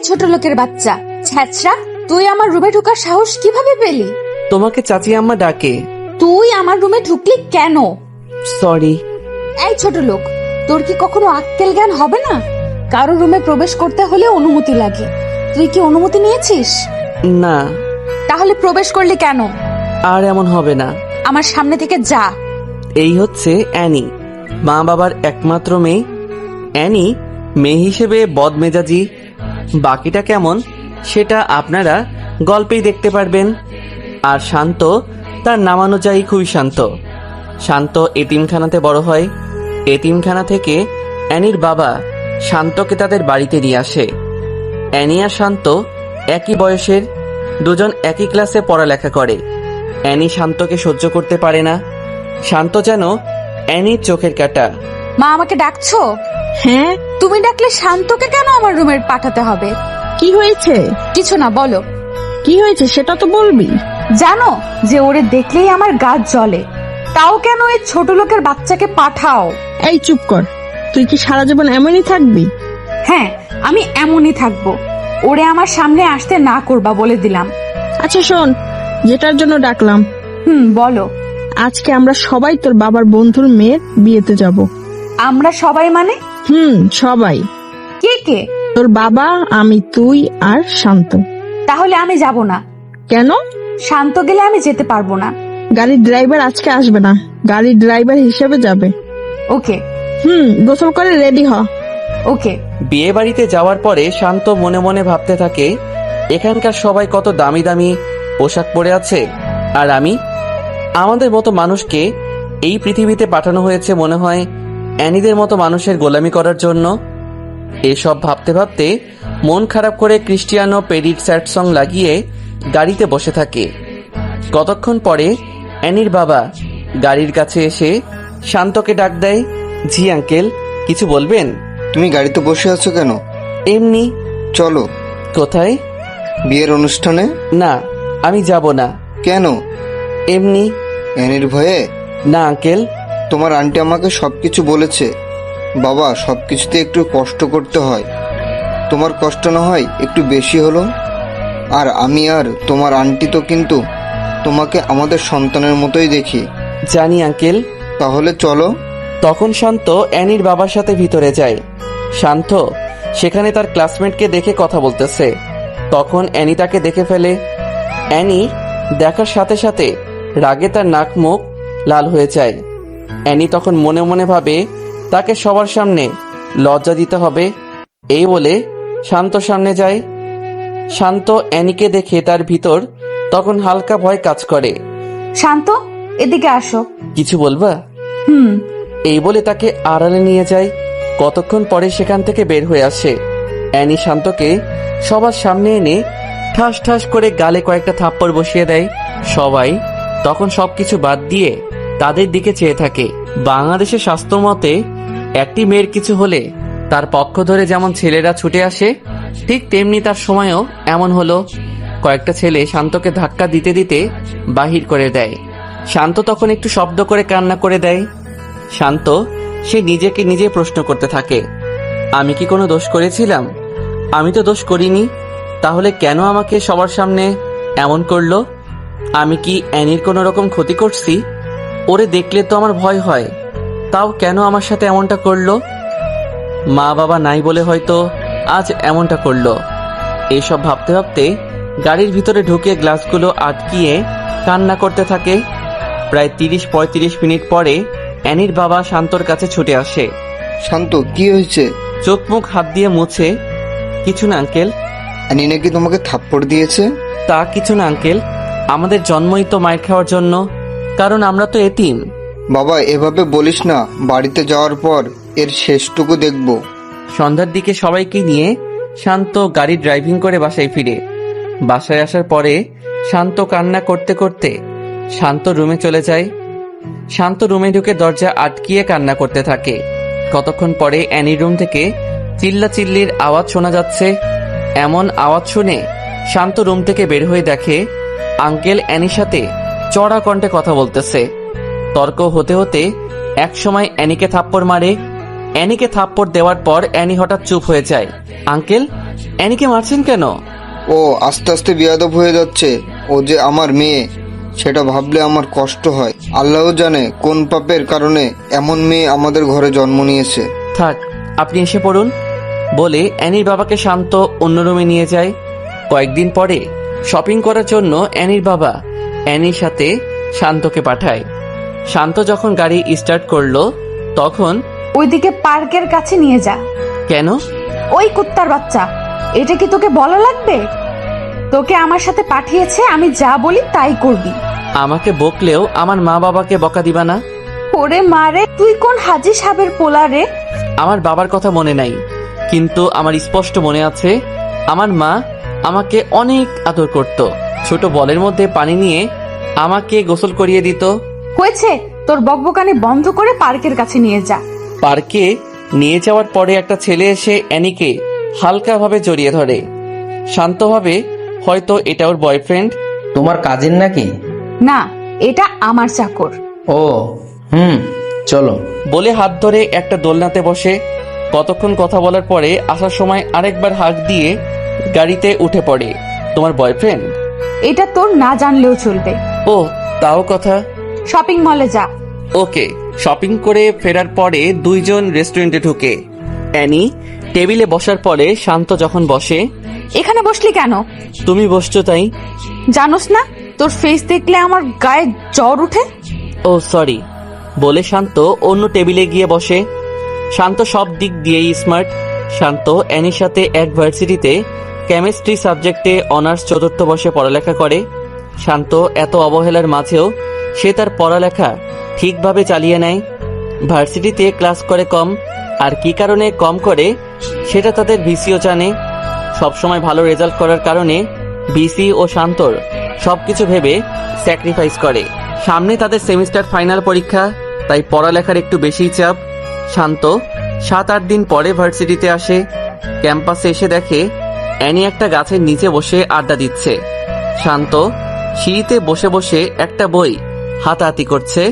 ছোট লোকের বাচ্চা, ছ্যাচরা, তুই আমার রুমে ঢোকার সাহস কিভাবে পেলি? তোমাকে চাচি আম্মা ডাকে। তুই আমার রুমে ঢুকলি কেন? সরি। এই ছোট লোক, তোর কি কখনো আক্কেল জ্ঞান হবে না? কারো রুমে প্রবেশ করতে হলে অনুমতি লাগে। তুই কি অনুমতি নিয়েছিস? না। তাহলে প্রবেশ করলি কেন? আর এমন হবে না। আমার সামনে থেকে যা। এই হচ্ছে অ্যানি, মা বাবার একমাত্র মেয়ে। অ্যানি মেয়ে হিসেবে বদমেজাজি, বাকিটা কেমন সেটা আপনারা গল্পেই দেখতে পারবেন। আর শান্ত তার নামানুযায়ী খুবই শান্ত। শান্ত এতিমখানাতে বড় হয়। এতিমখানা থেকে অ্যানির বাবা শান্তকে তাদের বাড়িতে নিয়ে আসে। অ্যানি আর শান্ত একই বয়সের, দুজন একই ক্লাসে পড়ালেখা করে। অ্যানি শান্তকে সহ্য করতে পারে না। শান্ত যেন অ্যানির চোখের কাঁটা। মা, আমাকে ডাকছো? হ্যাঁ, তুমি ডাকলে শান্তকে কেন আমার রুমে পাঠাতে হবে? কি হয়েছে? কিছু না, বলো। কি হয়েছে সেটা তো বলবি। জানো যে ওরে দেখলেই আমার গা জ্বলে, তাও কেন এই ছোট লোকের বাচ্চাকে পাঠাও? এই চুপ কর, তুই কি সারা জীবন এমনই থাকবি? হ্যাঁ, আমি এমনই থাকবো। ওরে আমার সামনে আসতে না করবা বলে দিলাম। আচ্ছা শোন, যেটার জন্য ডাকলাম, বলো। আজকে আমরা সবাই তোর বাবার বন্ধুর মেয়ের বিয়েতে যাব। আমরা সবাই মানে? সবাই। কে কে? তোর বাবা, আমি, তুই আর শান্ত। তাহলে আমি যাব না। কেন? শান্ত গেলে আমি যেতে পারবো না। গাড়ির ড্রাইভার আজকে আসবে না, গাড়ির ড্রাইভার হিসেবে যাবে। ওকে। গোসল করে রেডি হ। ওকে। বিয়ে বাড়িতে যাওয়ার পরে শান্ত মনে মনে ভাবতে থাকে, এখানকার সবাই কত দামি দামি পোশাক পরে আছে, আর আমি, আমাদের মতো মানুষকে এই পৃথিবীতে পাঠানো হয়েছে মনে হয় অ্যানিদের মতো মানুষের গোলামি করার জন্য। এসব ভাবতে ভাবতে মন খারাপ করে ক্রিস্টিয়ানো পেরির স্যাড সং লাগিয়ে গাড়িতে বসে থাকে। কতক্ষণ পরে অ্যানির বাবা গাড়ির কাছে এসে শান্তকে ডাক দেয়। জি আঙ্কেল, কিছু বলবেন? তুমি গাড়িতে বসে আছো কেন? এমনি। চলো। কোথায়? বিয়ের অনুষ্ঠানে। না, আমি যাব না। কেন? এমনি। অ্যানির ভয়ে? না আঙ্কেল। তোমার আন্টি আমাকে সবকিছু বলেছে। বাবা, সবকিছুতে একটু কষ্ট করতে হয়। তোমার কষ্ট না হয় একটু বেশি হলো। আর আমি আর তোমার আন্টি তো কিন্তু তোমাকে আমাদের সন্তানের মতোই দেখি। জানি আঙ্কেল। তাহলে চলো। তখন শান্ত অ্যানির বাবার সাথে ভিতরে যায়। শান্ত সেখানে তার ক্লাসমেটকে দেখে কথা বলতেছে। তখন অ্যানি তাকে দেখে ফেলে। অ্যানি দেখার সাথে সাথে রাগে তার নাক মুখ লাল হয়ে যায়। অ্যানি তখন মনে মনে ভাবে তাকে সবার সামনে লজ্জা দিতে হবে। এই বলে শান্ত সামনে যায়। শান্ত অ্যানিকে দেখে তার ভিতর তখন হালকা ভয় কাজ করে। শান্ত, এদিকে আসো। কিছু বলবা? এই বলে তাকে আড়ালে নিয়ে যায়। কতক্ষণ পরে সেখান থেকে বের হয়ে আসে। অ্যানি শান্তকে সবার সামনে এনে ঠাস ঠাস করে গালে কয়েকটা থাপ্পড় বসিয়ে দেয়। সবাই তখন সবকিছু বাদ দিয়ে তাদের দিকে চেয়ে থাকে। বাংলাদেশের শাস্ত্র মতে একটি মেয়ের কিছু হলে তার পক্ষ ধরে যেমন ছেলেরা ছুটে আসে, ঠিক তেমনি তার সময়ও এমন হলো। কয়েকটা ছেলে শান্তকে ধাক্কা দিতে দিতে বাহির করে দেয়। শান্ত তখন একটু শব্দ করে কান্না করে দেয়। শান্ত সে নিজেকে নিজে প্রশ্ন করতে থাকে, আমি কি কোনো দোষ করেছিলাম? আমি তো দোষ করিনি, তাহলে কেন আমাকে সবার সামনে এমন করলো? আমি কি অ্যানির কোনো রকম ক্ষতি করছি? ওরে দেখলে তো আমার ভয় হয়, তাও কেন আমার সাথে এমনটা করলো? মা বাবা নাই বলে হয়তো আজ এমনটা করলো। এইসব ভাবতে ভাবতে গাড়ির ভিতরে ঢুকে গ্লাসগুলো আটকিয়ে কান্না করতে থাকে। প্রায় 30-35 মিনিট পরে অ্যানির বাবা শান্তর কাছে ছুটে আসে। শান্ত, কি হয়েছে? চোখ মুখ হাত দিয়ে মুছে, কিছু না আঙ্কেল। অ্যানি নাকি তোমাকে থাপ্পড় দিয়েছে? তা কিছু না আঙ্কেল, আমাদের জন্মই তো মাইর খাওয়ার জন্য, কারণ আমরা তো এতিম। বাবা, এভাবে বলিস না। বাড়িতে যাওয়ার পর এর শেষটুকু দেখব। সন্ধ্যার দিকে সবাইকে নিয়ে শান্ত গাড়ি ড্রাইভিং করে বাসায় ফিরে। বাসায় আসার পরে শান্ত কান্না করতে করতে শান্ত রুমে চলে যায়। শান্ত রুমে ঢুকে দরজা আটকিয়ে কান্না করতে থাকে। কতক্ষণ পরে অ্যানির রুম থেকে চিল্লাচিল্লির আওয়াজ শোনা যাচ্ছে। এমন আওয়াজ শুনে শান্ত রুম থেকে বের হয়ে দেখে আঙ্কেল অ্যানির সাথে চড়া কণ্ঠে কথা বলতেছে। তর্ক হতে হতে একসময় অ্যানিকে থাপ্পড় মারে। অ্যানিকে থাপ্পড় দেওয়ার পর অ্যানি হঠাৎ চুপ হয়ে যায়। আঙ্কেল, অ্যানিকে মারছেন কেন? ও আস্তে আস্তে বেয়াদব হয়ে যাচ্ছে। ও যে আমার মেয়ে, সেটা ভাবলে আমার কষ্ট হয়। আল্লাহ জানে কোন পাপের কারণে এমন মেয়ে আমাদের ঘরে জন্ম নিয়েছে। থাক, আপনি এসে পড়ুন বলে অ্যানির বাবাকে শান্ত অন্য রুমে নিয়ে যায়। কয়েকদিন পরে শপিং করার জন্য অ্যানির বাবা অ্যানির সাথে শান্তকে পাঠায়। শান্ত যখন গাড়ি স্টার্ট করলো তখন, ওইদিকে পার্কের কাছে নিয়ে যা। কেন? ওই কুত্তার বাচ্চা, এটা কি তোকে বলা লাগবে? তোকে আমার সাথে পাঠিয়েছে, আমি যা বলি তাই করবি। আমাকে বকলেও আমার মা বাবাকে বকা দিবা না? ওরে মারে, তুই কোন হাজি সাহেবের পোলা রে? আমার বাবার কথা মনে নাই, কিন্তু আমার স্পষ্ট মনে আছে আমার মা আমাকে অনেক আদর করত। ছোট বলের মধ্যে পানি নিয়ে আমাকে গোসল করিয়ে দিত। হয়েছে, তোর বকবকানি বন্ধ করে পার্কের কাছে নিয়ে যা। পার্কে নিয়ে যাওয়ার পরে একটা ছেলে এসে অ্যানিকে হালকাভাবে জড়িয়ে ধরে। শান্তভাবে, হয়তো এটা ওর বয়ফ্রেন্ড। তোমার কাজিন নাকি? না, এটা আমার চাকর। ও চলো বলে হাত ধরে একটা দোলনাতে বসে। কতক্ষণ কথা বলার পরে আসার সময় আরেকবার হাঁক দিয়ে গাড়িতে উঠে পড়ে। তোমার বয়ফ্রেন্ড? এটা তোর না জানলেও চলবে। ও, তাও কথা। শপিং মলে যা। ওকে। শপিং করে ফেরার পরে দুইজন রেস্টুরেন্টে ঢুকে। অ্যানি টেবিলে বসার পরে শান্ত যখন বসে, এখানে বসলি কেন? তুমি বসছো তাই। জানোস না তোর ফেস দেখলে আমার গায়ে জ্বর উঠে? ও সরি বলে শান্ত অন্য টেবিলে গিয়ে বসে। শান্ত সব দিক দিয়েই স্মার্ট। শান্ত অ্যানির সাথে এক ভার্সিটিতে কেমিস্ট্রি সাবজেক্টে অনার্স 4th বর্ষে পড়ালেখা করে। শান্ত এত অবহেলার মাঝেও সে তার পড়ালেখা ঠিকভাবে চালিয়ে নেয়। ভার্সিটিতে ক্লাস করে কম, আর কি কারণে কম করে সেটা তাদের ভিসিও জানে। সবসময় ভালো রেজাল্ট করার কারণে ভিসি ও শান্তর সবকিছু ভেবে স্যাক্রিফাইস করে। সামনে তাদের সেমিস্টার ফাইনাল পরীক্ষা, তাই পড়ালেখার একটু বেশিই চাপ। শান্ত 7-8 দিন পরে ভার্সিটিতে আসে। ক্যাম্পাসে এসে দেখে অ্যানি একটা গাছের নিচে বসে আড্ডা দিচ্ছে। শান্ত সিঁড়িতে বসে বসে একটা বই হাতাহাতি করছে।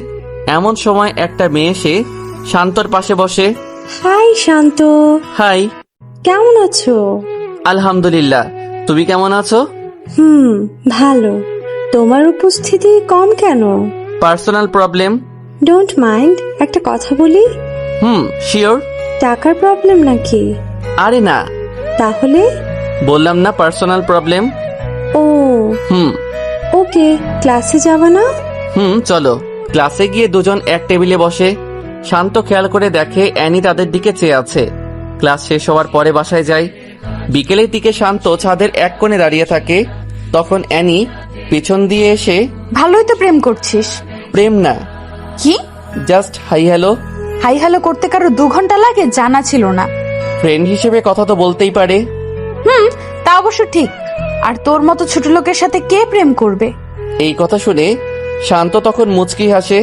এমন সময় একটা মেয়ে এসে শান্তর পাশে বসে। হাই শান্ত, হাই। কেমন আছো? আলহামদুলিল্লাহ, তুমি কেমন আছো? ভালো। তোমার উপস্থিতি কম কেন? Personal problem. ডোন্ট মাইন্ড, একটা কথা বলি? শিওর। টাকার প্রবলেম নাকি? আরে না। তাহলে? বললাম না পার্সোনাল প্রবলেম। ও ওকে, ক্লাসে যাবা না? চলো। ক্লাসে গিয়ে দুজন এক টেবিলে বসে। শান্ত খেয়াল করে দেখে অ্যানি তাদের দিকে চেয়ে আছে। ক্লাস শেষ হওয়ার পরে বাসায় যায়। বিকেলের দিকে শান্ত ছাদের এক কোণে দাঁড়িয়ে থাকে। তখন অ্যানি পিছন দিয়ে এসে, ভালোই তো প্রেম করছিস। প্রেম না, কি? Just hi hello. Hi hello করতে কারো 2 ঘন্টা লাগে? জানা ছিল না। ফ্রেন্ড হিসেবে কথা তো বলতেই পারে। তা অবশ্য ঠিক। আর তোর মতো ছোট লোকের সাথে কে প্রেম করবে? এই কথা শুনে শান্ত তখন মুচকি হাসে।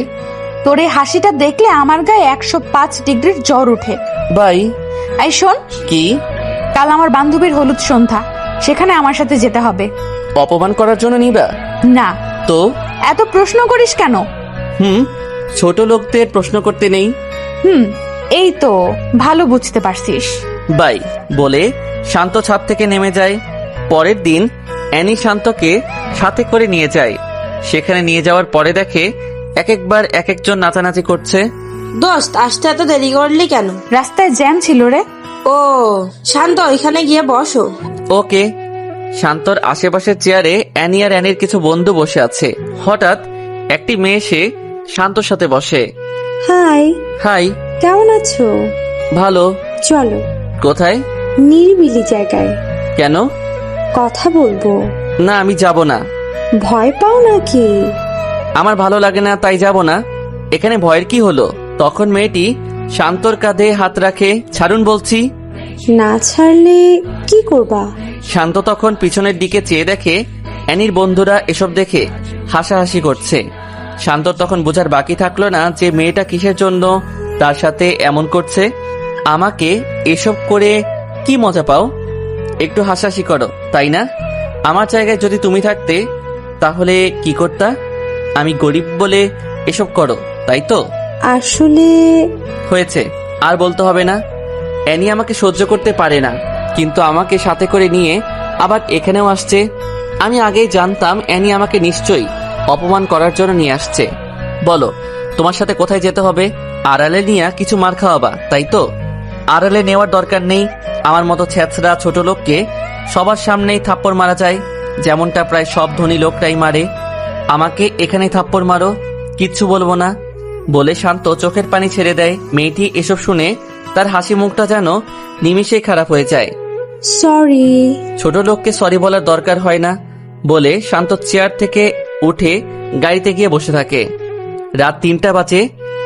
তোর এই হাসিটা দেখলে আমার গায়ে 105 ডিগ্রির জ্বর উঠে। বাই। এই শোন, কি? কাল আমার বান্ধবীর হলুদ সন্ধ্যা, সেখানে আমার সাথে যেতে হবে। অপমান করার জন্য নিবা? না। তো এত প্রশ্ন করিস কেন? ছোট লোকদের প্রশ্ন করতে নেই। এই তো ভালো বুঝতে পারছিস। বাই বলে শান্ত ছাদ থেকে নেমে যায়। পরের দিন অ্যানি শান্তকে সাথে করে নিয়ে যায়। সেখানে নিয়ে যাওয়ার পরে দেখে একবার এক একজন নাচানাচি করছে। দোস্ত, আসতে এত দেরি করলি কেন? রাস্তায় জ্যাম ছিল রে। ও শান্ত, ওইখানে গিয়ে বসো। ওকে। শান্তর আশেপাশের চেয়ারে অ্যানি আর অ্যানির কিছু বন্ধু বসে আছে। হঠাৎ একটি মেয়ে এসে শান্তর সাথে বসে। হাই। হাই। কেমন আছো? ভালো। চলো। কোথায়? নিরিবিলি জায়গায়। কেন? কথা বলবো। না, আমি যাব না। ভয় পাও নাকি? আমার ভালো লাগে না, তাই যাব না। এখানে ভয়ের কি হলো? তখন মেয়েটি শান্তর কাঁধে হাত রাখে। ছাড়ুন বলছি। না ছাড়লে কি করবা? শান্ত তখন পিছনের দিকে চেয়ে দেখে অ্যানির বন্ধুরা এসব দেখে হাসাহাসি করছে। শান্তর তখন বোঝার বাকি থাকলো না যে মেয়েটা কিসের জন্য তার সাথে এমন করছে। আমাকে এসব করে কি মজা পাও? একটু হাসাহাসি করো, তাই না? আমার জায়গায় যদি তুমি থাকতে তাহলে কি করতা? আমি গরিব বলে এসব করো, তাই তো? আসলে হয়েছে, আর বলতে হবে না। অ্যানি আমাকে সহ্য করতে পারে না, কিন্তু আমাকে সাথে করে নিয়ে আবার এখানেও আসছে। আমি আগেই জানতাম অ্যানি আমাকে নিশ্চয়ই অপমান করার জন্য নিয়ে আসছে। বলো, তোমার সাথে কোথায় যেতে হবে? আড়ালে নিয়ে কিছু মার খাওয়াবা, তাই তো? আড়ালে নেওয়ার দরকার নেই। আমার মতো ছেঁচড়া ছোট লোককে সবার সামনেই থাপ্পড় মারা যায়, যেমনটা প্রায় সব ধনী লোকটাই মারে। আমাকে এখানেই থাপ্পড় মারো, কিচ্ছু বলবো না বলে শান্ত চোখের পানি ছেড়ে দেয়। মেয়েটি এসব শুনে তার হাসি মুখটা যেন নিমিষেই খারাপ হয়ে যায়। সরি। ছোট লোককে সরি বলার দরকার হয় না বলে শান্ত চেয়ার থেকে উঠে গাড়িতে গিয়ে বসে থাকে। রাত 3টা বাজে।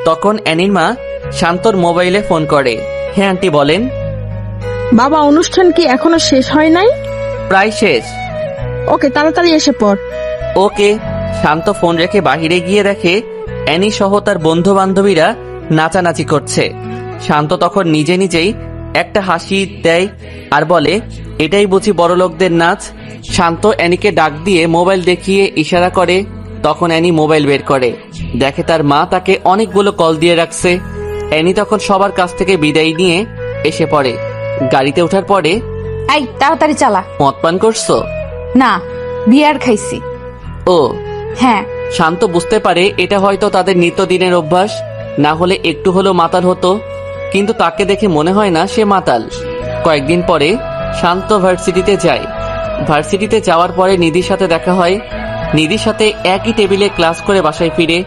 তখন অ্যানির মা শান্তর মোবাইলে ফোন করে। হ্যাঁ আন্টি বলেন। বাবা, অনুষ্ঠান কি এখনো শেষ হয় নাই? প্রায় শেষ। ওকে, তাড়াতাড়ি এসে পড়। ওকে। শান্ত ফোন রেখে বাহিরে গিয়ে দেখে অ্যানি সহ তার বন্ধু বান্ধবীরা নাচানাচি করছে। শান্ত তখন নিজে নিজেই একটা হাসি দেয় আর বলে, এটাই বুঝি বড় লোকদের নাচ। শান্ত অ্যানিকে ডাক দিয়ে মোবাইল দেখিয়ে ইশারা করে। তখন অ্যানি মোবাইল বের করে, দেখে তার মা তাকে অনেকগুলো কল দিয়ে রাখছে। অ্যানি তখন সবার কাছ থেকে বিদায় নিয়ে এসে পড়ে। গাড়িতে ওঠার পরে, এই তাড়াতাড়ি চালা। মদ পান করছো? না, বিয়ার খাইছি। ও হ্যাঁ। শান্ত বুঝতে পারে এটা হয়তো তাদের নিত্যদিনের অভ্যাস, না হলে একটু হলেও মাতাল হতো। কিন্তু তাকে দেখে মনে হয় না সে মাতাল। কয়েকদিন পরে শান্ত ভার্সিটিতে যায়। ভার্সিটিতে যাওয়ার পরে নিধির সাথে দেখা হয়। নিধির সাথে একই টেবিলে ক্লাস করে বাসায় ফিরে।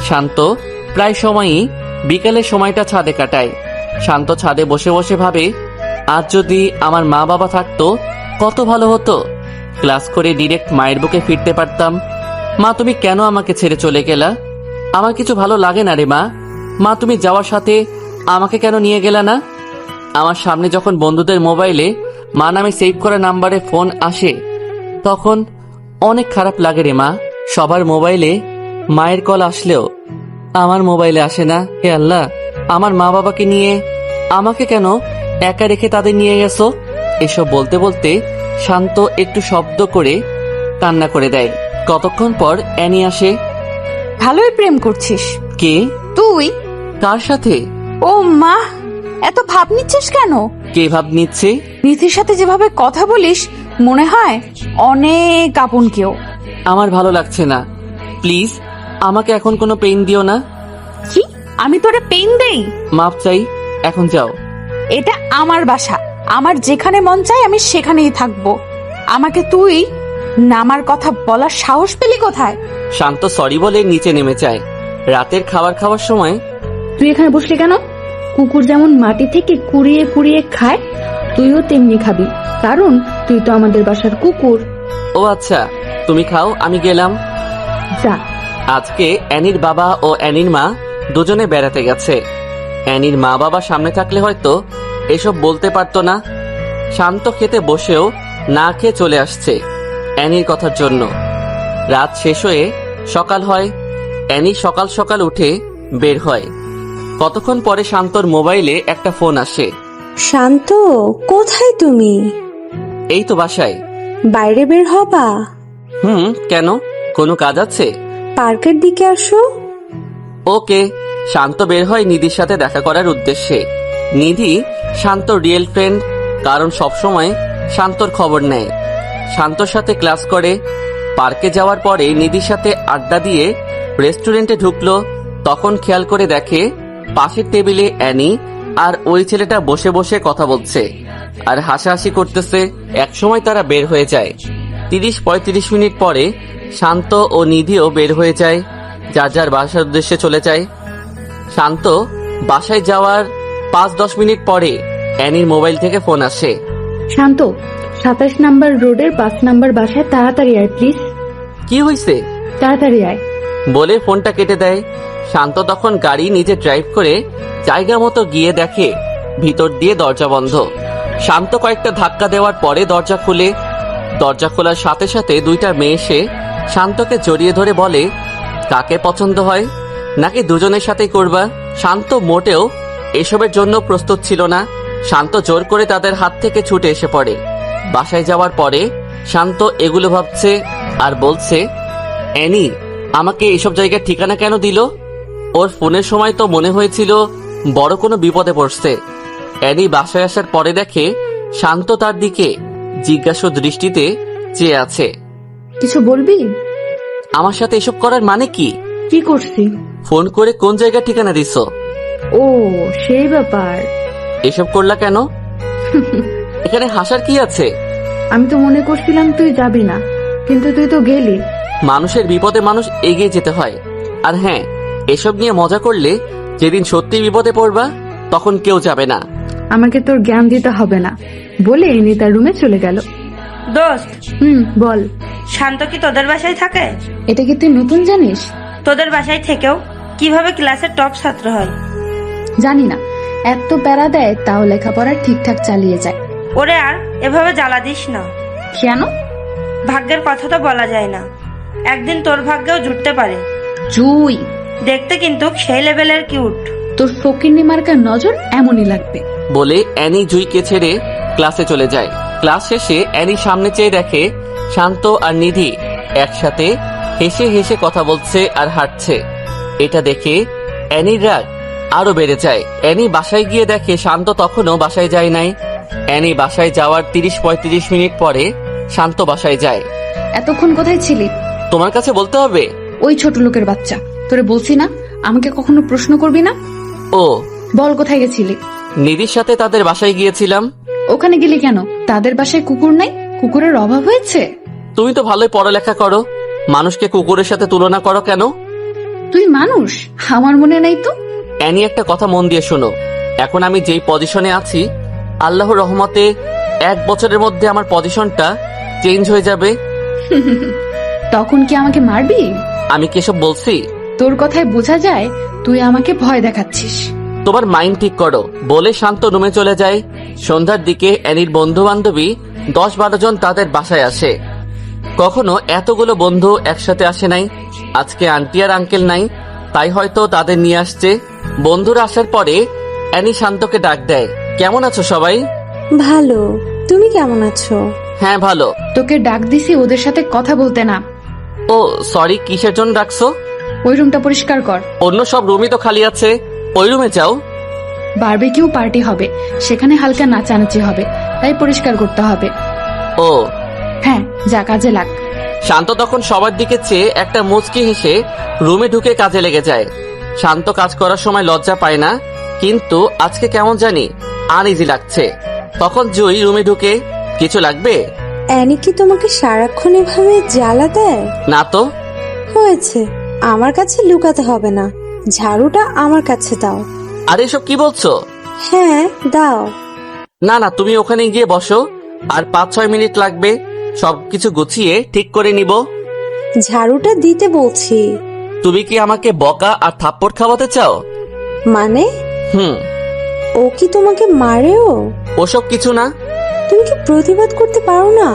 শান্ত প্রায় সময়ই বিকালের সময়টা ছাদে কাটায়। শান্ত ছাদে বসে বসে ভাবে, আজ যদি আমার মা বাবা থাকতো কত ভালো হতো। ক্লাস করে ডিরেক্ট মায়ের বুকে ফিরতে পারতাম। মা, তুমি কেন আমাকে ছেড়ে চলে গেলা? আমার কিছু ভালো লাগে না রে মা। মা, তুমি যাওয়ার সাথে আমাকে কেন নিয়ে গেলা না? আমার সামনে যখন বন্ধুদের মোবাইলে মা নামে সেভ করা নাম্বারে ফোন আসে তখন অনেক খারাপ লাগে রে মা। সবার মোবাইলে মায়ের কল আসলেও আমার মোবাইলে আসে না। হে আল্লাহ, আমার মা বাবাকে নিয়ে আমাকে কেন একা রেখে তাদের নিয়ে গেছো? এসব বলতে বলতে শান্ত একটু শব্দ করে কান্না করে দেয়। কতক্ষণ পর অ্যানি আসে। ভালোই প্রেম করছিস। কে? তুই? কার সাথে? ও মা, এত ভাব নিচ্ছিস কেন? কে ভাব নিচ্ছে? নিধির সাথে যেভাবে কথা বলিস মনে হয় অনেক আপন কেউ। আমার ভালো লাগছে না, প্লিজ আমাকে এখন কোনো পেইন দিও না। কি? আমি তোরে পেইন দেই? মাপ চাই, এখন যাও। এটা আমার বাসা, আমার যেখানে মন চায় আমি সেখানেই থাকবো। আমাকে তুই নামার কথা বলার সাহস পেলি কোথায়? শান্ত সরি বলে নিচে নেমে যায়। রাতের খাবার খাওয়ার সময়, তুই এখানে বসলি কেন? কুকুর যেমন মাটি থেকে কুড়িয়ে কুড়িয়ে খায়, তুইও তেমনি খাবি, কারণ তুই তো আমাদের বাসার কুকুর। ও আচ্ছা, তুমি খাও, আমি গেলাম। যা। আজকে অ্যানির বাবা ও অ্যানির মা দুজনে বেড়াতে গেছে। অ্যানির মা বাবা সামনে থাকলে হয়তো এসব বলতে পারতো না। শান্ত খেতে বসেও না খেয়ে চলে আসছে অ্যানির কথার জন্য। রাত শেষ হয়ে সকাল হয়। অ্যানি সকাল সকাল উঠে বের হয়। কতক্ষণ পরে শান্তর মোবাইলে একটা ফোন আসে। শান্ত, কোথায় তুমি? এই তো বাসায়। বাইরে বের হবা? কেন, কোনো কাজ আছে? পার্কের দিকে আসো। ওকে। শান্ত বের হয় নিধির সাথে দেখা করার উদ্দেশ্যে। নিধি শান্ত রিয়েল ফ্রেন্ড, কারণ সবসময় শান্তর খবর নেয়, শান্তর সাথে ক্লাস করে। পার্কে যাওয়ার পরে নিধির সাথে আড্ডা দিয়ে রেস্টুরেন্টে ঢুকলো। তখন খেয়াল করে দেখে পাশের টেবিলে অ্যানি আর ওই ছেলেটা বসে বসে কথা বলছে আর হাসাহাসি করতেছে। একসময় তারা বের হয়ে যায়। 30-35 মিনিট পরে শান্ত ও নিধিও বের হয়ে যায়, যার যার বাসার উদ্দেশ্যে চলে যায়। শান্ত বাসায় যাওয়ার 5-10 মিনিট পরে অ্যানির মোবাইল থেকে ফোন আসে। শান্ত, 27 নাম্বার রোডের 5 নাম্বার বাসায় তাড়াতাড়ি আয় প্লিজ। কি হয়েছে? তাড়াতাড়ি আয় বলে ফোনটা কেটে দেয়। শান্ত তখন গাড়ি নিজে ড্রাইভ করে জায়গা মতো গিয়ে দেখে ভিতর দিয়ে দরজা বন্ধ। শান্ত কয়েকটা ধাক্কা দেওয়ার পরে দরজা খুলে। দরজা খোলার সাথে সাথে দুইটা মেয়ে এসে শান্তকে জড়িয়ে ধরে বলে, কাকে পছন্দ হয়, নাকি দুজনের সাথেই করবা? শান্ত মোটেও এসবের জন্য প্রস্তুত ছিল না। শান্ত জোর করে তাদের হাত থেকে ছুটে এসে পড়ে। বাসায় যাওয়ার পরে শান্ত এগুলো ভাবছে আর বলছে, অ্যানি আমাকে এসব জায়গার ঠিকানা কেন দিল? ওর ফোনের সময় তো মনে হয়েছিল বড় কোনো বিপদে পড়ছে। অ্যানি বাসায় আসার পরে দেখে শান্ত তার দিকে জিজ্ঞাসু দৃষ্টিতে চেয়ে আছে। কিছু বলবি? আমার সাথে এসব করার মানে কি? কি করছি? ফোন করে কোন জায়গার ঠিকানা দিছো? ও সেই ব্যাপার। এসব করলা কেন? এখানে হাসার কি আছে? আমি তো মনে করছিলাম তুই যাবি না, কিন্তু তুই তো গেলি। মানুষের বিপদে মানুষ এগিয়ে যেতে হয়। আর হ্যাঁ, এসব নিয়ে মজা করলে যেদিন সত্যি বিপদে পড়বা তখন কেউ যাবে না। আমাকে তোর জ্ঞান দিতে হবে না বলে এনে তার রুমে চলে গেল। দোস্ত, বল। শান্ত কি তোদের বাসায় থাকে? এটা কি তুই নতুন জানিস? তোদের বাসায় থেকেও কিভাবে ক্লাসের টপ ছাত্র হয়? জানি না, এত প্যারা দেয় তাও লেখাপড়া ঠিকঠাক চালিয়ে যায়। ওরে আর এভাবে জ্বালা দিস না। কেন? ভাগ্যের কথা তো বলা যায় না, একদিন তোর ভাগ্যেও জুটতে পারে। জুই, দেখতে কিন্তু সেই লেভেলের কিউট। তোর ফকিন্নি মার্কার নজর এমনই লাগবে। বলে অ্যানি জুইকে ছেড়ে ক্লাসে চলে যায়। ক্লাস শেষে অ্যানি সামনে চেয়ে দেখে শান্ত আর নিধি একসাথে হেসে হেসে কথা বলছে আর হাঁটছে। এটা দেখে অ্যানির রাগ আরো বেড়ে যায়। অ্যানি বাসায় গিয়ে দেখে শান্ত তখনও বাসায় যায় নাই। অ্যানি বাসায় যাওয়ার 30-35 মিনিট পরে শান্ত বাসায় যায়। এতক্ষণ কোথায় ছিলি? তোমার কাছে বলতে হবে? ওই ছোট লোকের বাচ্চা, তোরে বলছি না আমাকে কখনো প্রশ্ন করবি না। ও, বল কোথায় গেছিলি? নিধির সাথে তাদের বাসায় গিয়েছিলাম। ওখানে গেলি কেন? তাদের বাসায় কুকুর নাই? কুকুরের অভাব হয়েছে? তুমি তো ভালোই পড়ালেখা করো, মানুষকে কুকুরের সাথে তুলনা করো কেন? তুই মানুষ, আমার মনে নাই তো। অ্যানি, একটা কথা মন দিয়ে শোনো। এখন আমি যেই পজিশনে আছি, আল্লাহর রহমতে 1 বছরের মধ্যে আমার পজিশনটা চেঞ্জ হয়ে যাবে। তখন কি আমাকে মারবি? আমি কি এসব বলছি? তোর কথায় বোঝা যায় তুই আমাকে ভয় দেখাচ্ছিস। তোমার মাইন্ড ঠিক করো। বলে শান্ত রুমে চলে যায়। সন্ধ্যার দিকে অ্যানির বন্ধু বান্ধবী 10-12 জন তাদের বাসায় আসে। কখনো এতগুলো বন্ধু একসাথে আসে নাই। আজকে আন্টি আর আঙ্কেল নাই, তাই হয়তো তাদের নিয়ে আসছে। বন্ধুরা আসার পরে অ্যানি শান্তকে ডাক দেয়, কেমন আছো সবাই? ভালো, তুমি কেমন আছো? হ্যাঁ ভালো। তোকে ডাক দিছি ওদের সাথে কথা বলতে না। ও সরি, কিসের জন্য ডাকছো? ওই রুমটা পরিষ্কার কর। অন্য সব রুমই তো খালি আছে, ওই রুমে যাও। বারবিকিউ পার্টি হবে, সেখানে হালকা নাচানাচি হবে, তাই পরিষ্কার করতে হবে। ও হ্যাঁ, যা কাজে লাগ। শান্ত তখন সবার দিকে চেয়ে একটা মুচকি হেসে রুমে ঢুকে কাজে লেগে যায়। শান্ত কাজ করার সময় লজ্জা পায় না, কিন্তু আজকে কেমন জানি আনইজি লাগছে। তখন জুই রুমে ঢুকে, কিছু লাগবে? অ্যানি কি তোমাকে সারাক্ষণ এভাবে জ্বালা দেয়? না তো। হয়েছে, আমার কাছে লুকাতে হবে না, ঝাড়ুটা আমার কাছে দাও। আরে এসব কি বলছো? হ্যাঁ দাও। না না, তুমি ওখানে গিয়ে বসো, আর 5-6 মিনিট লাগবে, সবকিছু গুছিয়ে ঠিক করে নিব। ঝাড়ুটা দিতে বলছি। তুমি কি আমাকে বকা আর থাপ্পড় খাওয়াতে চাও? মানে? হুম। ও কি তোমাকে মারেও? ওসব কিছু না। তুমি কি প্রতিবাদ করতে পারো না?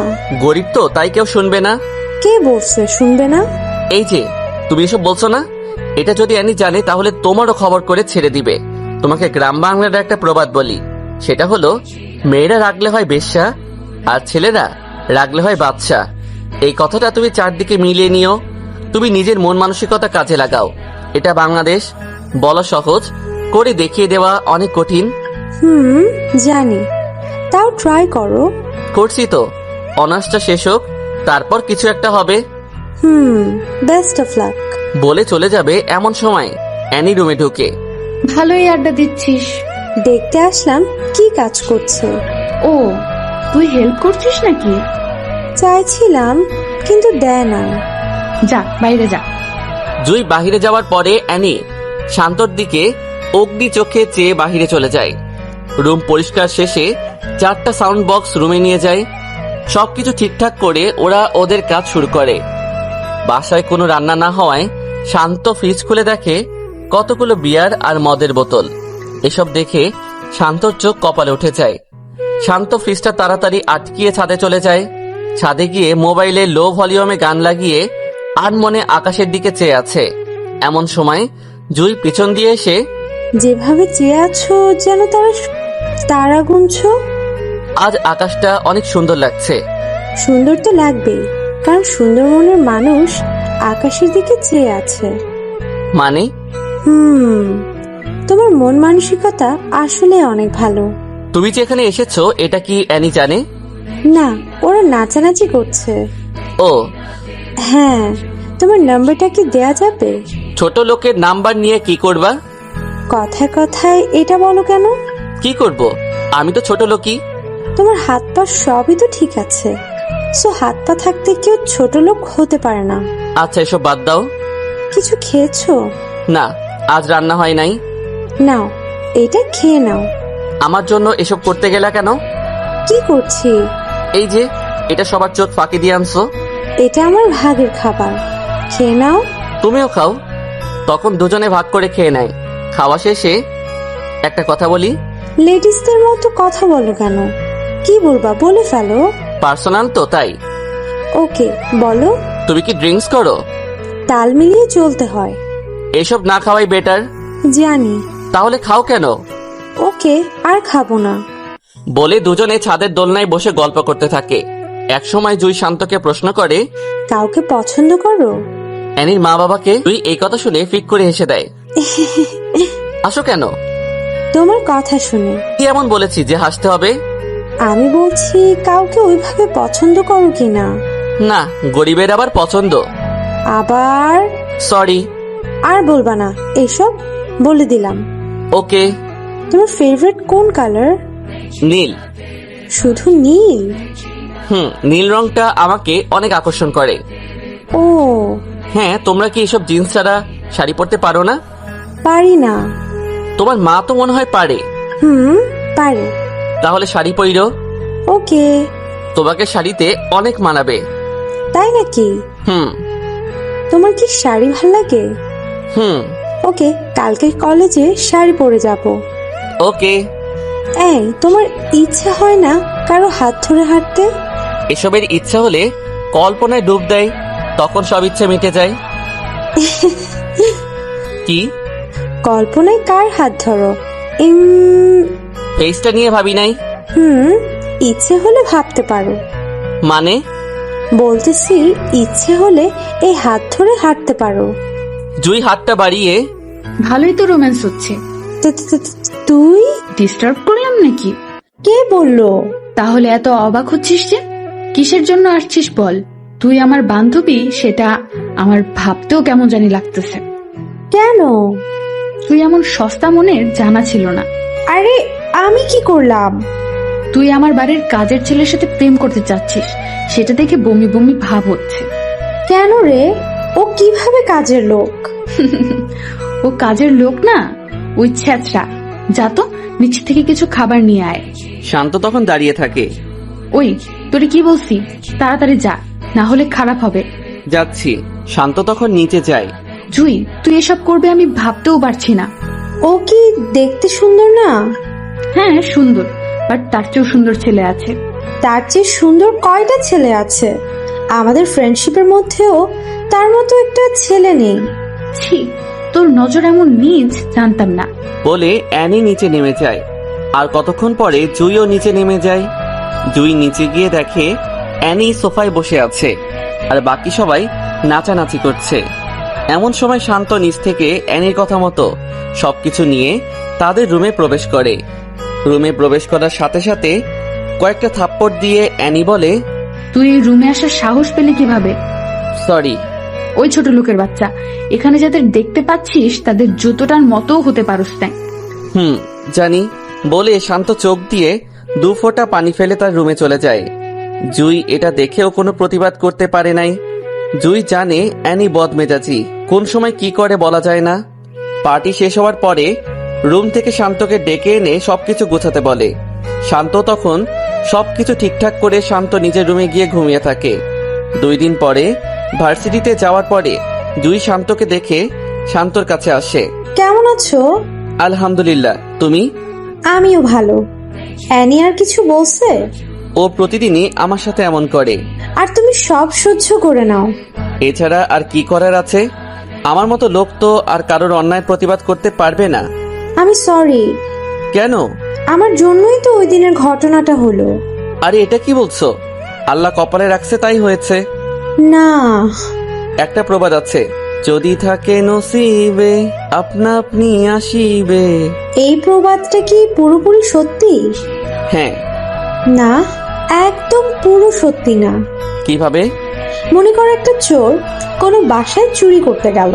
গরিব তো, তাই কেউ শুনবে না। কে বলছে শুনবে না? এই যে তুমি এসব বলছো না, এটা যদি অ্যানি জানে তাহলে তোমারও খবর করে ছেড়ে দিবে। তোমাকে গ্রাম বাংলার একটা প্রবাদ বলি, সেটা হলো মেয়েরা রাগলে হয় বেশ্যা আর ছেলেরা রাগলে হয় বাদশা। এই কথাটা তুমি চারদিকে মিলিয়ে নিও। তুমি নিজের মন মানসিকতা কাজে লাগাও। এটা বাংলাদেশ, বলা সহজ, করে দেখিয়ে দেওয়া অনেক কঠিন। জানি, তাও ট্রাই করো। করছি তো, অনার্সটা শেষ হোক, তারপর কিছু একটা হবে। Best of luck. বলে চলে যাবে এমন সময় অ্যানি রুমে ঢুকে। ভালোই আড্ডা দিচ্ছিস। দেখতে আসলাম কি কাজ করছে। ও, তুই হেল্প করছিস নাকি? চাইছিলাম কিন্তু দেয় না। যা বাইরে যা। জুই বাহিরে যাওয়ার পরে অ্যানি শান্তর দিকে অগ্নি চোখে চেয়ে বাহিরে চলে যায়। রুম পরিষ্কার শেষে 4টা সাউন্ড বক্স রুমে নিয়ে যায়। সবকিছু ঠিকঠাক করে ওরা ওদের কাজ শুরু করে। বাসায় কোনো রান্না না হওয়ায় শান্ত ফ্রিজ খুলে দেখে কতগুলো বিয়ার আর মদের বোতল। এসব দেখে শান্তর চোখ কপালে উঠে যায়। শান্ত ফ্রিজটা তাড়াতাড়ি আটকিয়ে ছাদে চলে যায়। ছাদে গিয়ে মোবাইলে লো ভলিউমে গান লাগিয়ে আনমনে আকাশের দিকে চেয়ে আছে। এমন সময় জুই পিছন দিয়ে এসে, যেভাবে চেয়ে আছো যেন তারা গুনছো। আজ আকাশটা অনেক সুন্দর লাগছে। সুন্দর তো লাগবেই, কারণ সুন্দর মনের মানুষ আকাশের দিকে চেয়ে আছে। মানে? তোমার মন মানসিকতা আসলে অনেক ভালো। তুমি যে এখানে এসেছো এটা কি অ্যানি জানে? না, ওরা নাচানাচি করছে। ও, হ্যাঁ, তোমার নাম্বারটা কি দেয়া যাবে? ছোট লোকের নাম্বার নিয়ে কি করবা? কথায় কথায় এটা বলো কেন? কি করব? আমি তো ছোট লোকই। তোমার হাত পা সবই তো ঠিক আছে, সো হাত পা থাকতে কেউ ছোট লোক হতে পারে না। আচ্ছা, এসব বাদ দাও। কিছু খেয়েছো? না, আজ রান্না হয় নাই। নাও, এটা খেয়ে নাও। আমার জন্য এসব করতে গেলা কেন? কি করছি? এই যে, এটা সবার চোখ ফাঁকি দিয়ে আনছো। এটা আমার ভাগের খাবার, খেয়ে নাও। তুমিও খাও। তখন দুজনে ভাগ করে খেয়ে নেয়। খাওয়া শেষে একটা কথা বলি। লেডিসদের মতো কথা বলো কেন? কি বলবা বলে ফেলো। পার্সোনাল তো, তাই। ওকে, বলো। তুমি কি ড্রিঙ্কস করো? তাল মিলিয়ে চলতে হয়। এসব না খাওয়াই বেটার। জানি। তাহলে খাও কেন? ওকে, আর খাবো না। বলে দুজনে ছাদের দোলনায় বসে গল্প করতে থাকে। একসময় জুই শান্তকে প্রশ্ন করে, কাউকে পছন্দ করো? অ্যানির মা বাবাকে। তুই এই কথা শুনে ফিক করে হেসে দেয়। আসো কেন? তোমার কথা শুনে। কি এমন বলেছি যে হাসতে হবে? আমি বলছি কাউকে ওইভাবে পছন্দ করো কিনা। না, গরিবের আবার পছন্দ। আবার? সরি। আর বলবা না এসব, বলে দিলাম। ওকে। তোমার ফেভারিট কোন কালার? নীল। শুধু নীল? নীল রংটা আমাকে অনেক আকর্ষণ করে। ও, হ্যাঁ, তোমরা কি এসব জিন্স ছাড়া শাড়ি পরতে পারো না? পারি না। তোমার মা তো মনে হয় পারে। পারে। তাহলে শাড়ি পইরো। ওকে। তোমাকে শাড়িতে অনেক মানাবে। তাই নাকি? হুম। তোমার কি শাড়ি ভাল লাগে? হুম। ওকে, কালকে কলেজে শাড়ি পরে যাব। ওকে। এই, তোমার ইচ্ছা হয় না কারো হাত ধরে হাঁটতে? এসবের ইচ্ছা হলে কল্পনায় ডুব দেয়, তখন সব ইচ্ছা মিটে যায়। কি? কল্পনায় কার হাত ধরো? ফেসটা নিয়ে ভাবি নাই। ইচ্ছে হলে ভাবতে পারো। মানে? বলতেছি ইচ্ছে হলে এই হাত ধরে হাঁটতে পারো। জুই হাতটা বাড়িয়ে, ভালোই তো রোম্যান্স হচ্ছে। তুই ডিস্টার্ব করলাম নাকি? কে বললো? তাহলে এত অবাক হচ্ছিস যে? কিসের জন্য আসছিস বল? তুই আমার বান্ধবী, সেটা আমার ভাবতেও কেমন জানি লাগতেছে। কেন? তুই এমন সস্তা মনের জানা ছিল না। আরে, আমি কি করলাম? তুই আমার বাড়ির কাজের ছেলের সাথে প্রেম করতে চাচ্ছিস, সেটা দেখে বমি বমি ভাব হচ্ছে। কেন রে? ও কিভাবে কাজের লোক? ও কাজের লোক না, ওই ছ্যাঁচড়া। যা তো, নিচে থেকে কিছু খাবার নিয়ে আয়। শান্ত তখন দাঁড়িয়ে থাকে। ওই, তোরে কি বলছি, তাড়াতাড়ি যা, না হলে খারাপ হবে। যাচ্ছি। শান্ত তখন নিচে যায়। জুই, তুই এসব করবে আমি ভাবতেও পারছি না। ও কি দেখতে সুন্দর না? হ্যাঁ সুন্দর, বাট তার চেয়েও সুন্দর ছেলে আছে। তার চেয়ে সুন্দর কয়টা ছেলে আছে? আমাদের ফ্রেন্ডশিপের মধ্যেও তার মতো একটা ছেলে নেই। ছি, তোর নজর এমন নিজ, জানতাম না। বলে অ্যানি নিচে নেমে যায়। আর কতক্ষণ পরে জুইও নিচে নেমে যায়। জুই নিচে গিয়ে দেখে অ্যানি সোফায় বসে আছে আর বাকি সবাই নাচানাচি করছে। এমন সময় শান্ত নিচ থেকে অ্যানির কথা মতো সবকিছু নিয়ে তাদের রুমে প্রবেশ করে। রুমে প্রবেশ করার সাথে সাথে কয়েকটা থাপ্পড় দিয়ে অ্যানি বলে, তুই এই রুমে আসার সাহস পেলি কিভাবে? সরি। ওই ছোট লোকের বাচ্চা, এখানে যাদের দেখতে পাচ্ছিস তাদের জুতোটার মতো হতে পারস না। জানি। বলে শান্ত চোখ দিয়ে 2 ফোঁটা পানি ফেলে তার রুমে চলে যায়। জুই এটা দেখেও কোনো প্রতিবাদ করতে পারে নাই। জুই জানে অ্যানি বদমেজাজি, কোন সময় কি করে বলা যায় না। পার্টি শেষ হওয়ার পরে রুম থেকে শান্তকে ডেকে এনে সবকিছু গোছাতে বলে। শান্ত তখন সবকিছু ঠিকঠাক করে শান্ত নিজের রুমে গিয়ে ঘুমিয়ে থাকে। 2 দিন পরে ভার্সিটিতে যাওয়ার পরে জুই শান্তকে দেখে শান্তর কাছে আসে। কেমন আছো? আলহামদুলিল্লাহ, তুমি? আমিও ভালো। অ্যানি আর কিছু বলছে? ও প্রতিদিনই আমার সাথে এমন করে। আর তুমি সব সহ্য করে নাও? এছাড়া আর কি করার আছে? আমার মতো লোক তো আর কারোর অন্যায় প্রতিবাদ করতে পারবে না। আমি সরি। কেন? আমার জন্যই তো ওই দিনের ঘটনাটা হলো। আরে এটা কি বলছো? আল্লাহ কপালে রাখছে তাই হয়েছে। না, একটা প্রবাদ আছে, যদি থাকে নসিবে আপনা আপনি আসিবে। এই প্রবাদটা কি পুরোপুরি সত্যি? হ্যাঁ। না, একদম পুরো সত্যি না। কিভাবে? মনে করো একটা চোর কোনো বাসায় চুরি করতে গেল।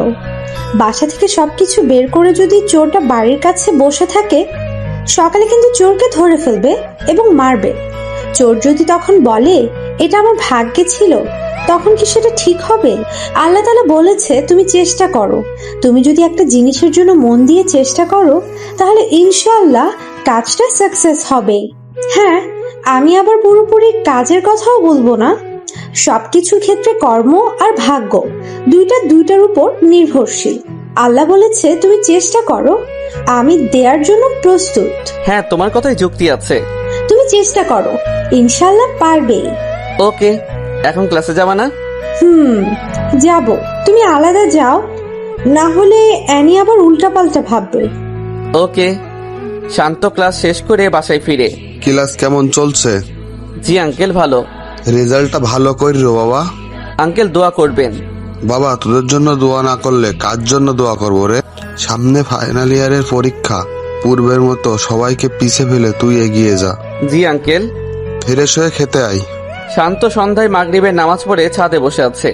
বাসা থেকে সবকিছু বের করে যদি চোরটা বাড়ির কাছে বসে থাকে, সকালে কিন্তু চোরকে ধরে ফেলবে এবং মারবে। চোর যদি তখন বলে এটা আমার ভাগ্যে ছিল, তখন কি সেটা ঠিক হবে? আল্লাহ তাআলা বলেছে তুমি চেষ্টা করো। তুমি যদি একটা জিনিসের জন্য মন দিয়ে চেষ্টা করো, তাহলে ইনশাআল্লাহ কাজটা সাকসেস হবে। হ্যাঁ, আমি আবার পুরোপুরি কাজের কথাও বলবো না। সবকিছুর ক্ষেত্রে কর্ম আর ভাগ্য দুইটার উপর নির্ভরশীল। আল্লাহ বলেছে তুমি চেষ্টা করো, আমি দেওয়ার জন্য প্রস্তুত। হ্যাঁ, তোমার কথাই যুক্তি আছে। তুমি চেষ্টা করো, ইনশাআল্লাহ পারবে। ওকে, এখন ক্লাসে যাবা না? যাব। তুমি আলাদা যাও, না হলে অ্যানি আবার উল্টাপাল্টা ভাববে। ওকে। শান্ত ক্লাস শেষ করে বাসায় ফিরে। ক্লাস কেমন চলছে? জি আঙ্কেল, ভালো। রেজাল্টটা ভালো করিও বাবা। আঙ্কেল দোয়া করবেন। বাবা, তোদের জন্য দোয়া না করলে কার জন্য দোয়া করবো রে? সামনে ফাইনাল ইয়ারের পরীক্ষা, পূর্বের মতো সবাইকে পিছে ফেলে তুই এগিয়ে যা। জি আঙ্কেল। ফ্রেশ হয়ে খেতে আই। শান্ত সন্ধ্যায় মাগরিবের নামাজ পড়ে ছাদে বসে আছে।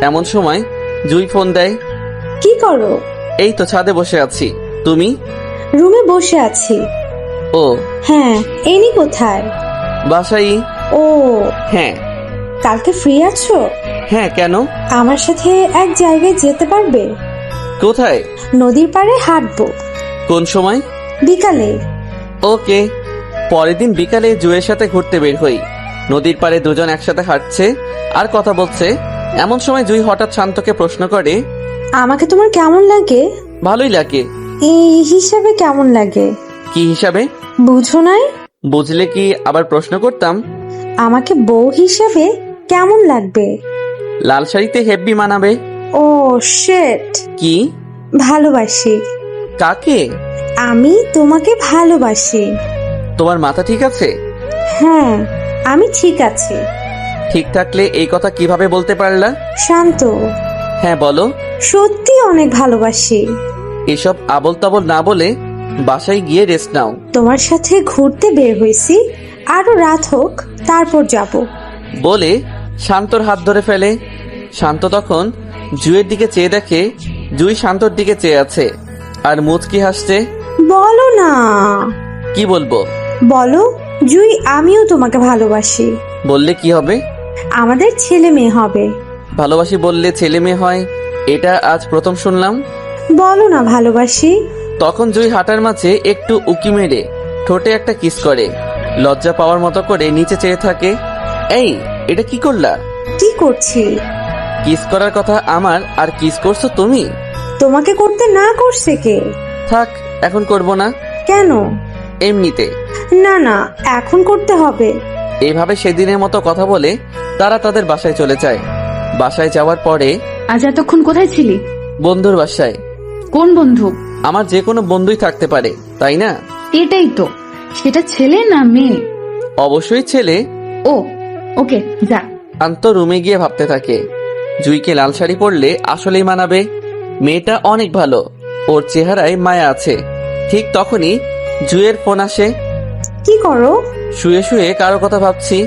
এমন সময় জুই ফোন দেয়। কি করো? এই তো ছাদে বসে আছি। তুমি? রুমে বসে আছি। ও হ্যাঁ, এনি কোথায়? বাসাই। ও হ্যাঁ। কালকে ফ্রি আছো? হ্যাঁ, কেন? আমার সাথে এক জায়গায় যেতে পারবে? কোথায়? নদীর পাড়ে হাঁটবো। কোন সময়? বিকালে। ওকে। পরের দিন বিকালে জুয়ের সাথে ঘুরতে বের হই। নদীর পাড়ে দুজন একসাথে হাঁটছে আর কথা বলছে। এমন সময় জুই হঠাৎ শান্তকে প্রশ্ন করে, আমাকে তোমার কেমন লাগে? ভালোই লাগে। এই হিসাবে কেমন লাগে? কি হিসাবে? বুঝো নাই? বুঝলে কি আবার প্রশ্ন করতাম? আমাকে বউ হিসাবে কেমন লাগবে? লাল শাড়িতে হেব্বি মানাবে। ও শিট। কি? ভালোবাসি। কাকে? আমি তোমাকে ভালোবাসি। তোমার মাথা ঠিক আছে? হ্যাঁ, আমি ঠিক আছি। ঠিক থাকলে এই কথা কিভাবে বলতে পারলা? শান্ত। হ্যাঁ বলো। সত্যি অনেক ভালোবাসি। এসব আবল তাবল না বলে বাসায় গিয়ে রেস্ট নাও। তোমার সাথে ঘুরতে বের হয়েছি, আরো রাত হোক তারপর যাব। বলে শান্তর হাত ধরে ফেলে। শান্ত তখন জুয়ের দিকে চেয়ে দেখে জুই শান্তর দিকে চেয়ে আছে আর মুচকি হাসছে। বলো না। কি বলবো? বলো, জুই আমিও তোমাকে ভালোবাসি। বললে কি হবে? আমাদের ছেলে মেয়ে হবে। ভালোবাসি বললে ছেলে মেয়ে হয়, এটা আজ প্রথম শুনলাম। বলো না ভালোবাসি। তখন জুই হাঁটার মাঝে একটু উকি মেরে ঠোঁটে একটা কিস করে লজ্জা পাওয়ার মতো করে নিচে চেয়ে থাকে। এই, এটা কি করলা? কি করছি? কিস করার কথা আমার, আর কিস করছো তুমি? তোমাকে করতে না করছে কে? থাক, এখন করব না। কেন? এমনিতে। না না, এখন করতে হবে। এইভাবে সেদিনের মতো কথা বলে তারা তাদের বাসায় চলে যায়। বাসায় যাওয়ার পরে, আজ এতক্ষণ কোথায় ছিলি? বন্ধুর বাসায়। কোন বন্ধু? আমার যে কোনো বন্ধুই থাকতে পারে, তাই না? এটাই তো। সেটা ছেলে না মেয়ে? অবশ্যই ছেলে। ও ওকে, যা। শান্ত রুমে গিয়ে ভাবতে থাকে, জুইকে লাল শাড়ি পরলে আসলেই মানাবে। মেয়েটা অনেক ভালো, ওর চেহারায় মায়া আছে। ঠিক তখনই জুইয়ের ফোন আসে। কি করো? শুয়ে শুয়ে কারো কথা ভাবছি।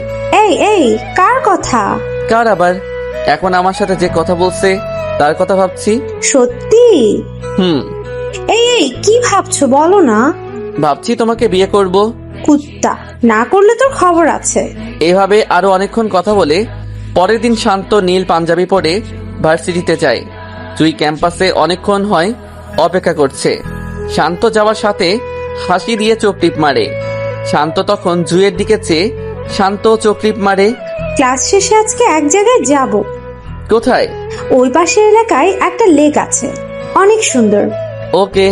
এই এই, কার কথা? কার আবার? এখন আমার সাথে যে কথা বলছে তার কথা ভাবছি। সত্যি? এই এই, কি ভাবছো বলো না। ভাবছি তোমাকে বিয়ে করব। কুত্তা, না করলে তোর খবর আছে। এভাবে আরো অনেকক্ষণ কথা বলে পরের দিন শান্ত নীল পাঞ্জাবি পরে ভার্সিটিতে যায়। জুই ক্যাম্পাসে অনেকক্ষণ হয় অপেক্ষা করছে। শান্ত যাওয়ার সাথে হাসি দিয়ে চোখ টিপ মারে। শান্ত তখন জুইয়ের দিকে চেয়ে শান্ত চোখ টিপ মারে। ক্লাস শেষে আজকে এক জায়গায় যাব। কোথায়? ওই পাশের এলাকায় একটা লেক আছে, অনেক সুন্দর। ওকে।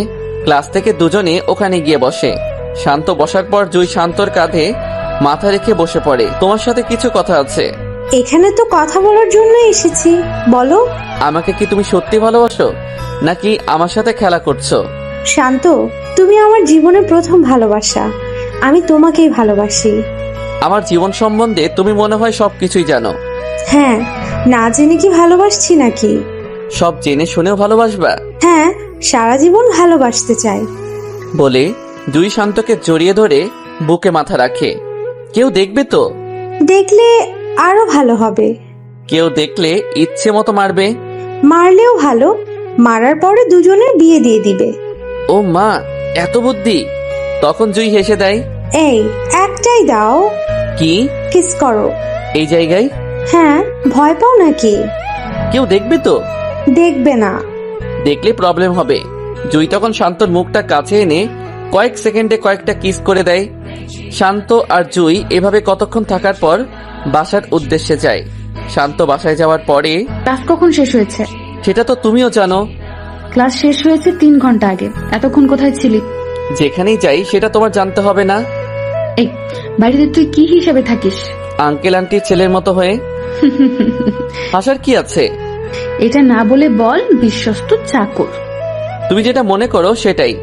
ক্লাস থেকে দুজনে ওখানে গিয়ে বসে। শান্ত বসার পর জুই শান্তর কাঁধে মাথা রেখে বসে পড়ে। তোমার সাথে কিছু কথা আছে। এখানে তো কথা বলার জন্য এসেছি, বলো। আমাকে কি তুমি সত্যি ভালোবাসো, নাকি আমার সাথে খেলা করছো? শান্ত, তুমি আমার জীবনের প্রথম ভালোবাসা। আমি তোমাকেই ভালোবাসি। আমার জীবন সম্বন্ধে তুমি মনে হয় সবকিছুই জানো। হ্যাঁ, না জেনে কি ভালোবাসছি নাকি? সব জেনে শুনেও ভালোবাসবা? হ্যাঁ, সারা জীবন ভালোবাসতে চাই। বলে জুই শান্তকে জড়িয়ে ধরে বুকে মাথা রাখে। কেউ দেখবে তো? দেখলে আরো ভালো হবে। কেউ দেখলে ইচ্ছে মতো মারবে। মারলেও ভালো, মারার পরে দুজনের বিয়ে দিয়ে দিবে। ও মা, এত বুদ্ধি! তখন জুই হেসে দেয়। এই একটাই দাও। কি? কিস করো। এই জায়গায়? হ্যাঁ, ভয় পাও নাকি? কেউ দেখবে তো? দেখবে না। দেখলে প্রবলেম হবে। জুই তখন শান্তর মুখটা কাছে এনে কয়েক সেকেন্ডে কয়েকটা কিস করে দেয়। শান্ত আর জুই এভাবে কতক্ষণ থাকার পর বাসার উদ্দেশ্যে যায়। শান্ত বাসায় যাওয়ার পরে ক্লাস কখন শেষ হয়েছে? সেটা তো তুমিও জানো। ক্লাস শেষ হয়েছে 3 ঘন্টা আগে। এতক্ষণ কোথায় ছিলি? যেখানেই যাই সেটা তোমার জানতে হবে না? এই বাড়িতে তুই কি হিসেবে থাকিস? আঙ্কেল আন্টির ছেলের মতো হয়ে। হাসার কি আছে? এটা না বলে বল বিশ্বস্ত চাকর। তুমি যেটা মনে করো সেটাই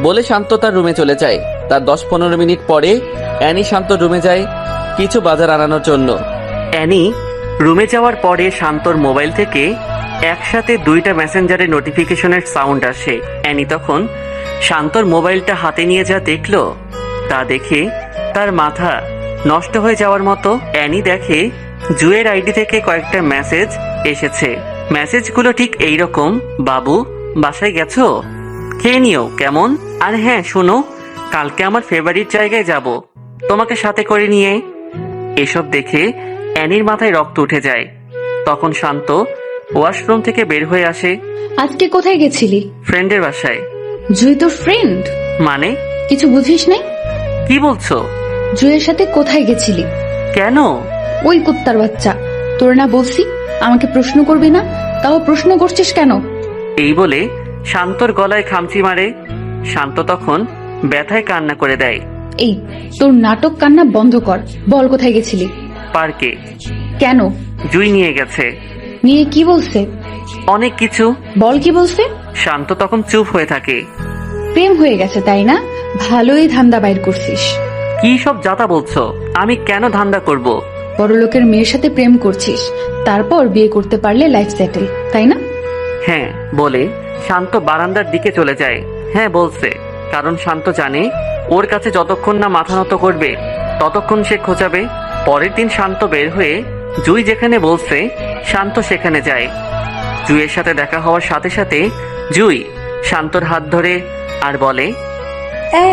বলে শান্ত তার রুমে চলে যায়। তার 10-15 মিনিট পরে অ্যানি শান্ত রুমে যায় কিছু বাজার আনানোর জন্য। অ্যানি রুমে যাওয়ার পরে শান্তর মোবাইল থেকে একসাথে 2টা মেসেঞ্জারের নোটিফিকেশনের সাউন্ড আসে। অ্যানি তখন শান্তর মোবাইলটা হাতে নিয়ে যা দেখলো তা দেখে তার মাথা নষ্ট হয়ে যাওয়ার মতো। অ্যানি দেখে জুয়ের আইডি থেকে কয়েকটা মেসেজ এসেছে। মেসেজগুলো ঠিক এইরকম: বাবু বাসায় গেছো? খেয়ে নিও কেমন? আর হ্যাঁ শোনো, কালকে আমার ফেভারিট জায়গায় যাব, তোমাকে সাথে করে নিয়ে। এসব দেখে অ্যানির মাথায় রক্ত উঠে যায়। তখন শান্ত ওয়াশরুম থেকে বের হয়ে আসে। আজকে কোথায় গেছিলি? ফ্রেন্ডের বাসায়। জুই তোর ফ্রেন্ড? মানে? কিছু বুঝিস নাই? কি বলছো? জুইয়ের সাথে কোথায় গেছিলি? কেন? ওই কুত্তার বাচ্চা, তোর না বলছি আমাকে প্রশ্ন করবি না, তাও প্রশ্ন করছিস কেন? এই বলে শান্তর গলায় খামচি মারে। শান্ত তখন ব্যথায় কান্না করে দেয়। এই তোর নাটক কান্না বন্ধ কর, বল কোথায় গেছিলি? পার্কে। কেন? জুই নিয়ে গেছে। নিয়ে কি বলছে? অনেক কিছু। বল কি বলছে? শান্ত তখন চুপ হয়ে থাকে। প্রেম হয়ে গেছে তাই না? ভালোই ধান্দা বাইর করছিস। কি সব যাতা বলছো? আমি কেন ধান্দা করব? বড়লোকের মেয়ের সাথে প্রেম করছিস, তারপর বিয়ে করতে পারলে লাইফ সেটেল, তাই না? হ্যাঁ বলে শান্ত বারান্দার দিকে চলে যায়। হ্যাঁ বলছে, কারণ শান্ত জানে ওর কাছে যতক্ষণ না মাথা নত করবে ততক্ষণ সে খোঁচাবে। পরের দিন শান্ত বের হয়ে জুই যেখানে বলছে শান্ত সেখানে যায়। জুইয়ের সাথে দেখা হওয়ার সাথে সাথে জুই শান্তর হাত ধরে আর বলে,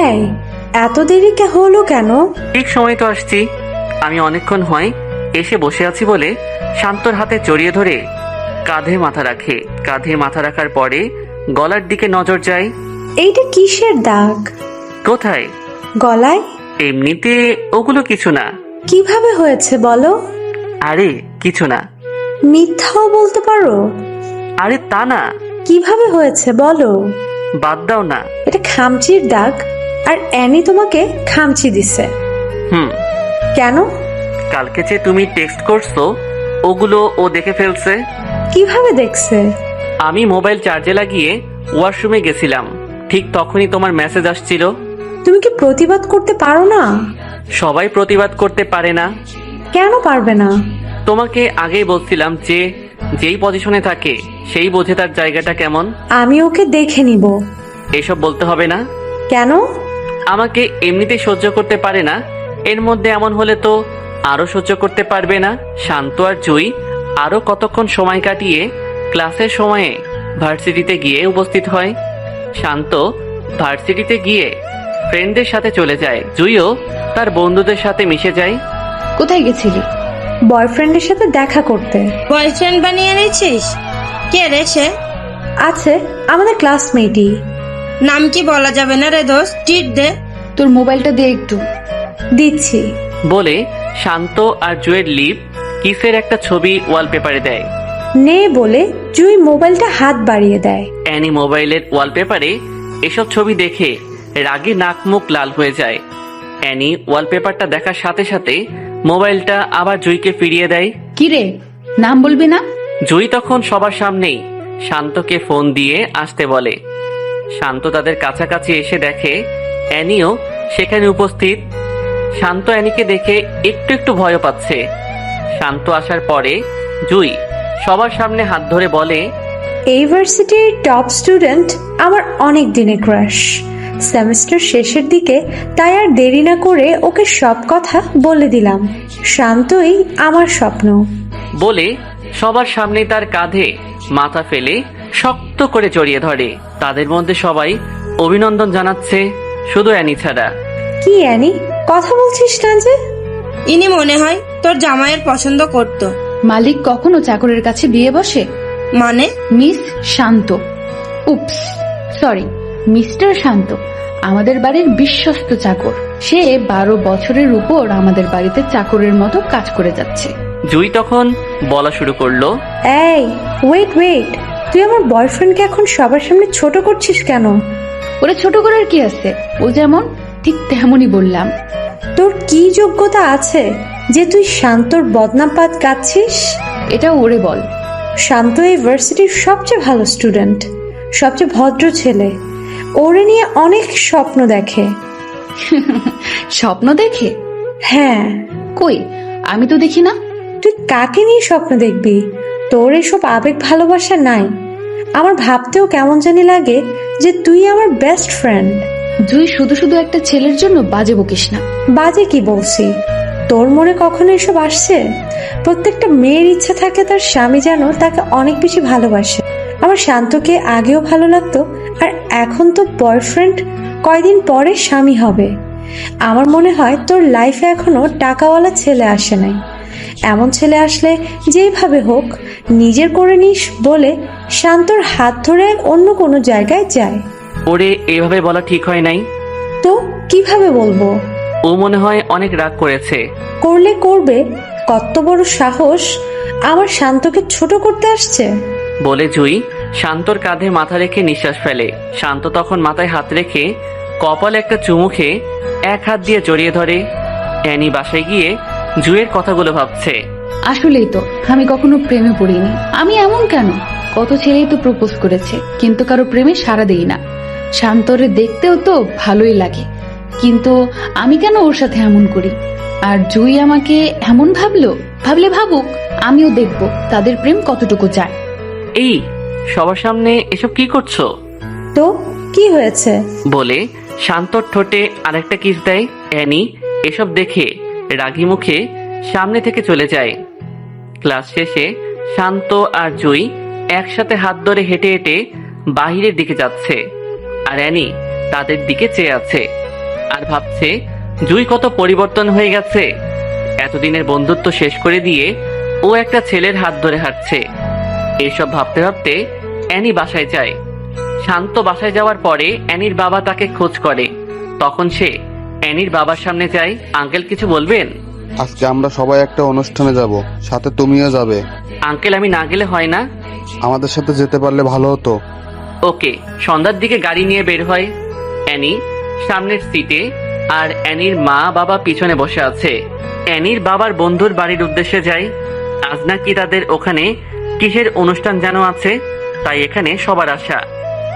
এই এত দেরি হলো কেন? ঠিক সময় তো আসছি। আমি অনেকক্ষণ হয় এসে বসে আছি বলে শান্তর হাতে জড়িয়ে ধরে কাঁধে মাথা রাখে। কাঁধে মাথা রাখার পরে গলার দিকে নজর যায়। এইটা কিসের দাগ? কোথায়? গলায়। এমনিতে ওগুলো কিছু না। কিভাবে হয়েছে বলো? আরে কিছু না। মিথ্যাও বলতে পারো? আরে তা না। কিভাবে হয়েছে বলো? বাদ দাও না। এটা খামচির দাগ, আর অ্যানি তোমাকে খামচি দিছে। হুম। কেন? কালকে যে তুমি টেক্সট করছো ওগুলো ও দেখে ফেলছে। কিভাবে দেখছে? আমি মোবাইল চার্জে লাগিয়ে ওয়াশরুমে গেছিলাম, ঠিক তখনই তোমার মেসেজ আসছিল। তুমি কি প্রতিবাদ করতে পারো না? সবাই প্রতিবাদ করতে পারে না। কেন পারবে না? তোমাকে আগেই বলছিলাম যে যেই পজিশনে থাকে সেই বোঝে তার জায়গাটা কেমন। আমি ওকে দেখে নিব। এসব বলতে হবে না। কেন? আমাকে এমনিতেই সহ্য করতে পারে না, এর মধ্যে এমন হলে তো আরো সহ্য করতে পারবে না। শান্ত আর জুই আরো কতক্ষণ সময় কাটিয়ে ক্লাসের সময়ে ভার্সিটিতে গিয়ে উপস্থিত হয়। শান্ত ভার্সিটিতে গিয়ে ফ্রেন্ডদের সাথে চলে যায়। জুইও তার বন্ধুদের সাথে মিশে যায়। কোথায় গেছিলি? বয়ফ্রেন্ডের সাথে দেখা করতে। বয়ফ্রেন্ড বানিয়ে নিয়েছিস? কে রে সে? আছে, আমাদের ক্লাসমেটই। নাম কি বলা যাবে না রে দোস্ত, টিট দে। তোর মোবাইলটা দে একটু। দিচ্ছি। বলে শান্ত আর জুয়ের লিপ কিসের একটা ছবি ওয়ালপেপারে দেয়। নে বলে জুই মোবাইলটা হাত বাড়িয়ে দেয়। অ্যানি মোবাইলের ওয়ালপেপারে এসব ছবি দেখে রাগে নাক মুখ লাল হয়ে যায়। অ্যানি ওয়ালপেপারটা দেখার সাথে সাথে মোবাইলটা আবার জুইকে ফিরিয়ে দেয়। কি রে, নাম বলবি না? জুই তখন সবার সামনেই শান্তকে ফোন দিয়ে আসতে বলে। শান্ত তাদের কাছাকাছি এসে দেখে অ্যানিও সেখানে উপস্থিত। শান্ত অ্যানিকে দেখে একটু একটু ভয় পাচ্ছে। শান্ত আসার পরে জুই সবার সামনে হাত ধরে বলে, এই ভার্সিটির টপ স্টুডেন্ট আমার অনেক দিনের ক্রাশ। সেমিস্টার শেষের দিকে, তাই আর দেরি না করে ওকে সব কথা বলে দিলাম। শান্তই আমার স্বপ্ন। বলে সবার সামনে তার কাঁধে মাথা ফেলে শক্ত করে জড়িয়ে ধরে। তাদের মধ্যে সবাই অভিনন্দন জানাচ্ছে, শুধু অ্যানি ছাড়া। কি অ্যানি, কথা বলছিস না যে? ইনি মনে হয় তোর জামাইয়ের পছন্দ করতো। মালিক কখনো চাকরের কাছে বিয়ে বসে? মানে? মিস শান্ত, উপস সরি, মিস্টার শান্ত আমাদের বাড়ির বিশ্বস্ত চাকর। সে 12 বছরের উপর আমাদের বাড়িতে চাকরের মতো কাজ করে যাচ্ছে। জুই তখন বলা শুরু করলো, এই ওয়েট, তুই আমার বয়ফ্রেন্ডকে এখন সবার সামনে ছোট করছিস কেন? ওরা ছোট করার কি আছে? ও যেমন ঠিক তেমনই বললাম। তোর কি যোগ্যতা আছে যে তুই শান্তর বদনাম পাত গাচ্ছিস? এটা ওরে বল। শান্ত এই ভার্সিটির সবচেয়ে ভালো স্টুডেন্ট, সবচেয়ে ভদ্র ছেলে। ওরে নিয়ে অনেক স্বপ্ন দেখে। স্বপ্ন দেখে? হ্যাঁ। কই, আমি তো দেখি না। তুই কাকে নিয়ে স্বপ্ন দেখবি? তোর এসব আবেগ ভালোবাসা নাই। আমার ভাবতেও কেমন জানি লাগে যে তুই আমার বেস্ট ফ্রেন্ড। জুই, শুধু শুধু একটা ছেলের জন্য বাজে বকিস না। বাজে কি বলছি? তোর মনে কখনো এসব আসছে? প্রত্যেকটা মেয়ের ইচ্ছা থাকে তার স্বামী যেন তাকে অনেক বেশি ভালোবাসে। আমার শান্তকে আগেও ভালো লাগতো, আর এখন তো বয়ফ্রেন্ড, কয়দিন পরে স্বামী হবে। আমার মনে হয় তোর লাইফে এখনো টাকাওয়ালা ছেলে আসে নাই। এমন ছেলে আসলে যেভাবে হোক নিজের করে নিস বলে শান্তর হাত ধরে অন্য কোনো জায়গায় যায়। ওরে এভাবে বলা ঠিক হয় নাই। তো কিভাবে বলবো? ও মনে হয় অনেক রাগ করেছে। করলে করবে, কত বড় সাহস আমার শান্তকে ছোট করতে আসছে। বলে জুই শান্তর কাঁধে মাথা রেখে নিঃশ্বাস ফেলে। শান্ত তখন মাথায় হাত রেখে কপালে একটা চুমু খেয়ে এক হাত দিয়ে জড়িয়ে ধরে। অ্যানি বাসায় গিয়ে জুইয়ের কথাগুলো ভাবছে। আসলেই তো আমি কখনো প্রেমে পড়িনি। আমি এমন কেন? কত ছেলেই তো প্রপোজ করেছে, কিন্তু কারো প্রেমে সাড়া দেই না। শান্তরে দেখতেও তো ভালোই লাগে, কিন্তু আমি কেন ওর সাথে এমন করি? আর জুই আমাকে এমন ভাবলে ভাবুক, আমিও দেখব তাদের প্রেম কতটুকু যায়। এই সবার সামনে এসব কি করছো? তো কি হয়েছে? বলে শান্তর ঠোঁটে আরেকটা কিস দেয়। অ্যানি এসব দেখে রাগী মুখে সামনে থেকে চলে যায়। ক্লাস শেষে শান্ত আর জুই একসাথে হাত ধরে হেঁটে হেঁটে বাহিরের দিকে যাচ্ছে, আর অ্যানি তাদের দিকে চেয়ে আছে আর ভাবছে জুই কত পরিবর্তন হয়ে গেছে। এতদিনের বন্ধুত্ব শেষ করে দিয়ে ও একটা ছেলের হাত ধরে হাঁটছে। এসব ভাবতে ভাবতে অ্যানি বাসায় যায়। শান্ত বাসায় যাওয়ার পরে অ্যানির বাবা তাকে খোঁজ করে। তখন সে অ্যানির বাবার সামনে যায়। আঙ্কেল কিছু বলবেন? আজকে আমরা সবাই একটা অনুষ্ঠানে যাব, সাথে তুমিও যাবে। আঙ্কেল আমি না গেলে হয় না? আমাদের সাথে যেতে পারলে ভালো হতো। ওকে। সন্ধ্যার দিকে গাড়ি নিয়ে বের হয়। অ্যানি সামনের সিটে আর অ্যানির মা বাবা পিছনে বসে আছে। অ্যানির বাবার বন্ধুর বাড়ির উদ্দেশ্যে যায়। আজ নাকি তাদের ওখানে কিসের অনুষ্ঠান যেন আছে, তাই এখানে সবার আসা।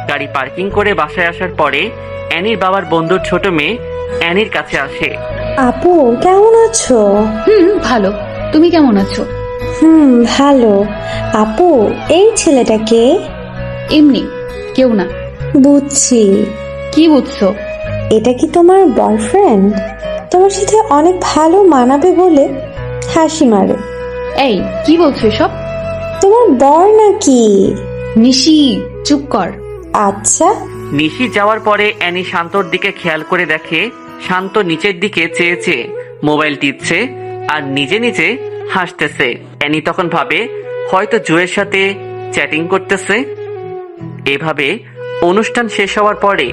গাড়ি পার্কিং করে বাসায় আসার পরে অ্যানির বাবার বন্ধুর ছোট মেয়ে অ্যানির কাছে আসে। আপু কেমন আছো? ভালো, তুমি কেমন আছো? ভালো। আপু এই ছেলেটাকে? এমনি কেউ না। বুঝছি। কি বুঝছো? এটা কি তোমার বয়ফ্রেন্ড? তোমার সাথে অনেক ভালো মানাবে বলে হাসি মারে। এই কি বলছো এসব? তোমার বর নাকি? নিশি চুপ কর। আচ্ছা। নিশি যাওয়ার পরে অ্যানি শান্তর দিকে খেয়াল করে দেখে শান্ত নিচের দিকে চেয়ে চেয়ে মোবাইল টিপছে আর নিজে নিজে হাসতেছে। অ্যানি তখন ভাবে হয়তো জুয়ের সাথে চ্যাটিং করতেছে। এভাবে অনুষ্ঠান শেষ হওয়ার পরে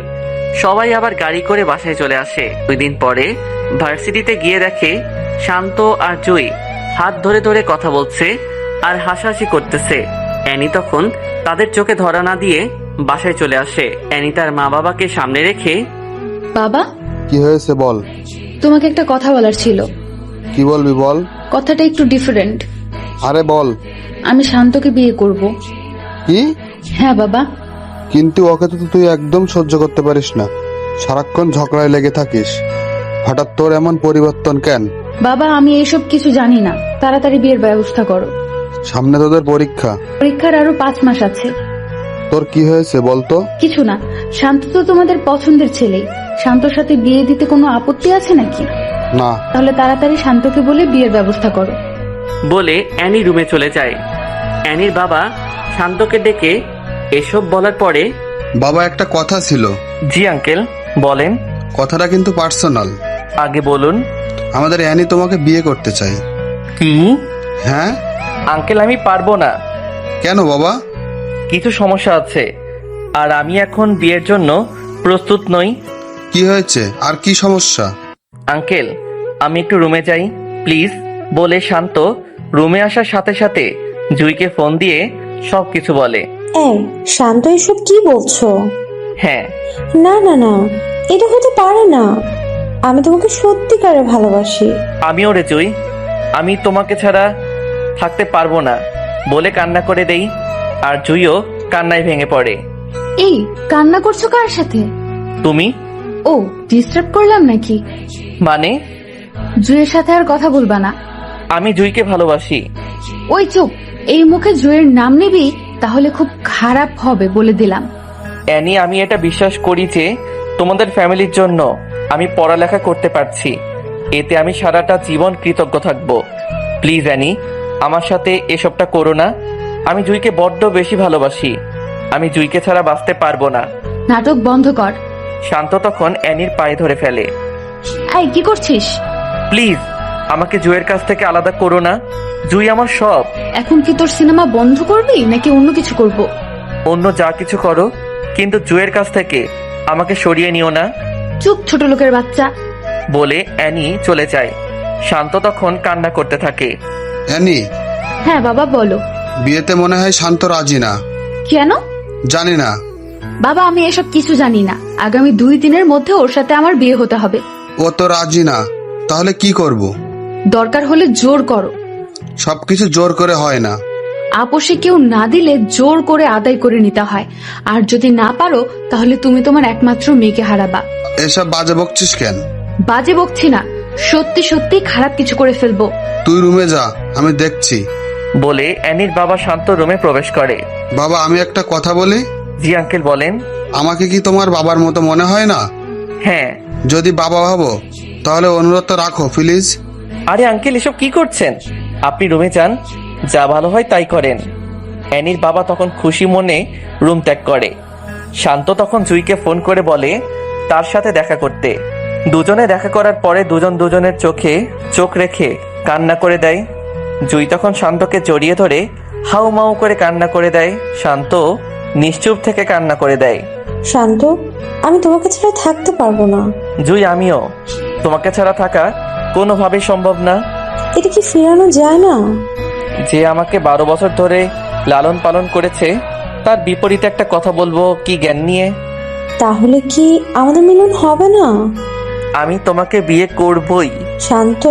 সবাই আবার গাড়ি করে বাসায় চলে আসে। 2 দিন পরে ভার্সিটিতে গিয়ে দেখে শান্ত আর জুই হাত ধরে ধরে কথা বলছে আর হাসাহাসি করতেছে। অ্যানি তখন তাদের চোখে ধরা না দিয়ে বাসায় চলে আসে। অ্যানি তার মা বাবাকে সামনে রেখে, বাবা কি হয়েছে বল। তোমাকে একটা কথা বলার ছিল। কি বলবি বল। কথাটা একটু ডিফারেন্ট। আরে বল। আমি শান্তকে বিয়ে করব। কি? হ্যাঁ বাবা। কিন্তু ওকে তো তুই একদম সহ্য করতে পারিস না, সারাক্ষণ ঝগড়ায় লেগে থাকিস। হঠাৎ তোর এমন পরিবর্তন কেন? বাবা আমি এইসব কিছু জানি না, তাড়াতাড়ি বিয়ের ব্যবস্থা করো। সামনে তোদের পরীক্ষা। পরীক্ষার আরো 5 মাস আছে। তোর কি হয়েছে বলতো? কিছু না, শান্ত তো তোমাদের পছন্দের ছেলে। শান্তর সাথে বিয়ে দিতে কোনো আপত্তি আছে নাকি? না। তাহলে তাড়াতাড়ি শান্তকে বলে বিয়ের ব্যবস্থা করো। বলে অ্যানি রুমে চলে যায়। অ্যানির বাবা শান্তকে ডেকে এসব বলার পরে, বাবা, একটা কথা ছিল। জি আঙ্কেল, বলেন। কথাটা কিন্তু পার্সোনাল। আগে বলুন। আমাদের অ্যানি তোমাকে বিয়ে করতে চাই। কি? হ্যাঁ। আঙ্কেল, আমি পারবো না। কেন বাবা? কিছু সমস্যা আছে, আর আমি এখন বিয়ের জন্য প্রস্তুত নই। কি হয়েছে? আর কি সমস্যা? আঙ্কেল, আমি একটু রুমে যাই প্লিজ, বলে শান্ত রুমে আসার সাথে সাথে জুইকে ফোন দিয়ে সবকিছু বলে। এই শান্ত, এসব কি বলছো? হ্যাঁ। না না না, এটা হতে পারে না। আমি তোমাকে সত্যিকারে ভালোবাসি। আমিও রে জুই, আমি তোমাকে ছাড়া থাকতে পারবো না বলে কান্না করে দেই, আর জুইও কান্নায় ভেঙে পড়ে। এই কান্না করছো কার সাথে? তুমি? ও, ডিস্টার্ব করলাম নাকি? মানে? জুয়ের সাথে আর কথা বলবা না। আমি জুইকে ভালোবাসি। ওই চুপ, এই মুখে জুয়ের নাম নিবি তাহলে খুব খারাপ হবে বলে দিলাম। অ্যানি, আমি এটা বিশ্বাস করি যে তোমাদের ফ্যামিলির জন্য আমি পড়ালেখা করতে পারছি, এতে আমি সারাটা জীবন কৃতজ্ঞ থাকব। প্লিজ অ্যানি, আমার সাথে এসবটা করো না। আমি জুইকে বড্ড বেশি ভালোবাসি, আমি জুইকে ছাড়া বাঁচতে পারবো না। নাটক বন্ধ কর। শান্ত তখন অ্যানির পায়ে ধরে ফেলে। এই কি করছিস? প্লিজ আমাকে জুইয়ের কাছ থেকে আলাদা করো না, জুই আমার সব। এখন কি তোর সিনেমা বন্ধ করবি নাকি অন্য কিছু করব? অন্য যা কিছু করো, কিন্তু জুইয়ের কাছ থেকে আমাকে সরিয়ে নিও না। চুপ ছোট লোকের বাচ্চা। বলে অ্যানি চলে যায়। শান্ত তখন কান্না করতে থাকে। অ্যানি, হ্যাঁ বাবা বলো। বিয়েতে মনে হয় শান্ত রাজি না। কেন? জানি না বাবা, আমি এসব কিছু জানি না। আগামী 2 দিনের মধ্যে ওর সাথে আমার বিয়ে হতে হবে। ও তো রাজি না, তাহলে কি করব? দরকার হলে জোর করো। সবকিছু জোর করে হয় না। আপোষে কেউ না দিলে জোর করে আদায় করে নিতে হয়, আর যদি না পারো তাহলে তুমি তোমার একমাত্র মেয়েকে হারাবা। এসব বাজে বকছিস কেন? বাজে বকছি না, সত্যি সত্যি খারাপ কিছু করে ফেলবো। তুই রুমে যা, আমি দেখছি। বলে অ্যানির বাবা শান্ত রুমে প্রবেশ করে। বাবা, আমি একটা কথা বলি। জি আঙ্কেল, বলেন। আমাকে কি তোমার বাবার মতো মনে হয় না? হ্যাঁ। যদি বাবা ভাবো তাহলে অনুরোধ রাখো প্লিজ। আরে আঙ্কেল, এসব কি করছেন? আপনি রুমে যান, যা ভালো হয় তাই করেন। অ্যানির বাবা তখন খুশি মনে রুম ত্যাগ করে। শান্ত তখন জুইকে ফোন করে বলে তার সাথে দেখা করতে। দুজনে দেখা করার পরে দুজন দুজনের চোখে চোখ রেখে কান্না করে দেয়। জুই তখন শান্তকে জড়িয়ে ধরে হাউ মাউ করে কান্না করে দেয়। শান্ত নিশ্চুপ থেকে কান্না করে দেয়। শান্ত, আমি তোমাকে ছাড়া থাকতে পারবো না। জুই, আমিও। তোমাকে ছাড়া থাকা কোনোভাবেই সম্ভব না। এটা কি ফেরানো যায় না? যে আমাকে 12 বছর ধরে লালন পালন করেছে, তার বিপরীতে একটা কথা বলবো কি জ্ঞান নিয়ে? তাহলে কি আমাদের মিলন হবে না? আমি তোমাকে বিয়ে করবই। শান্ত,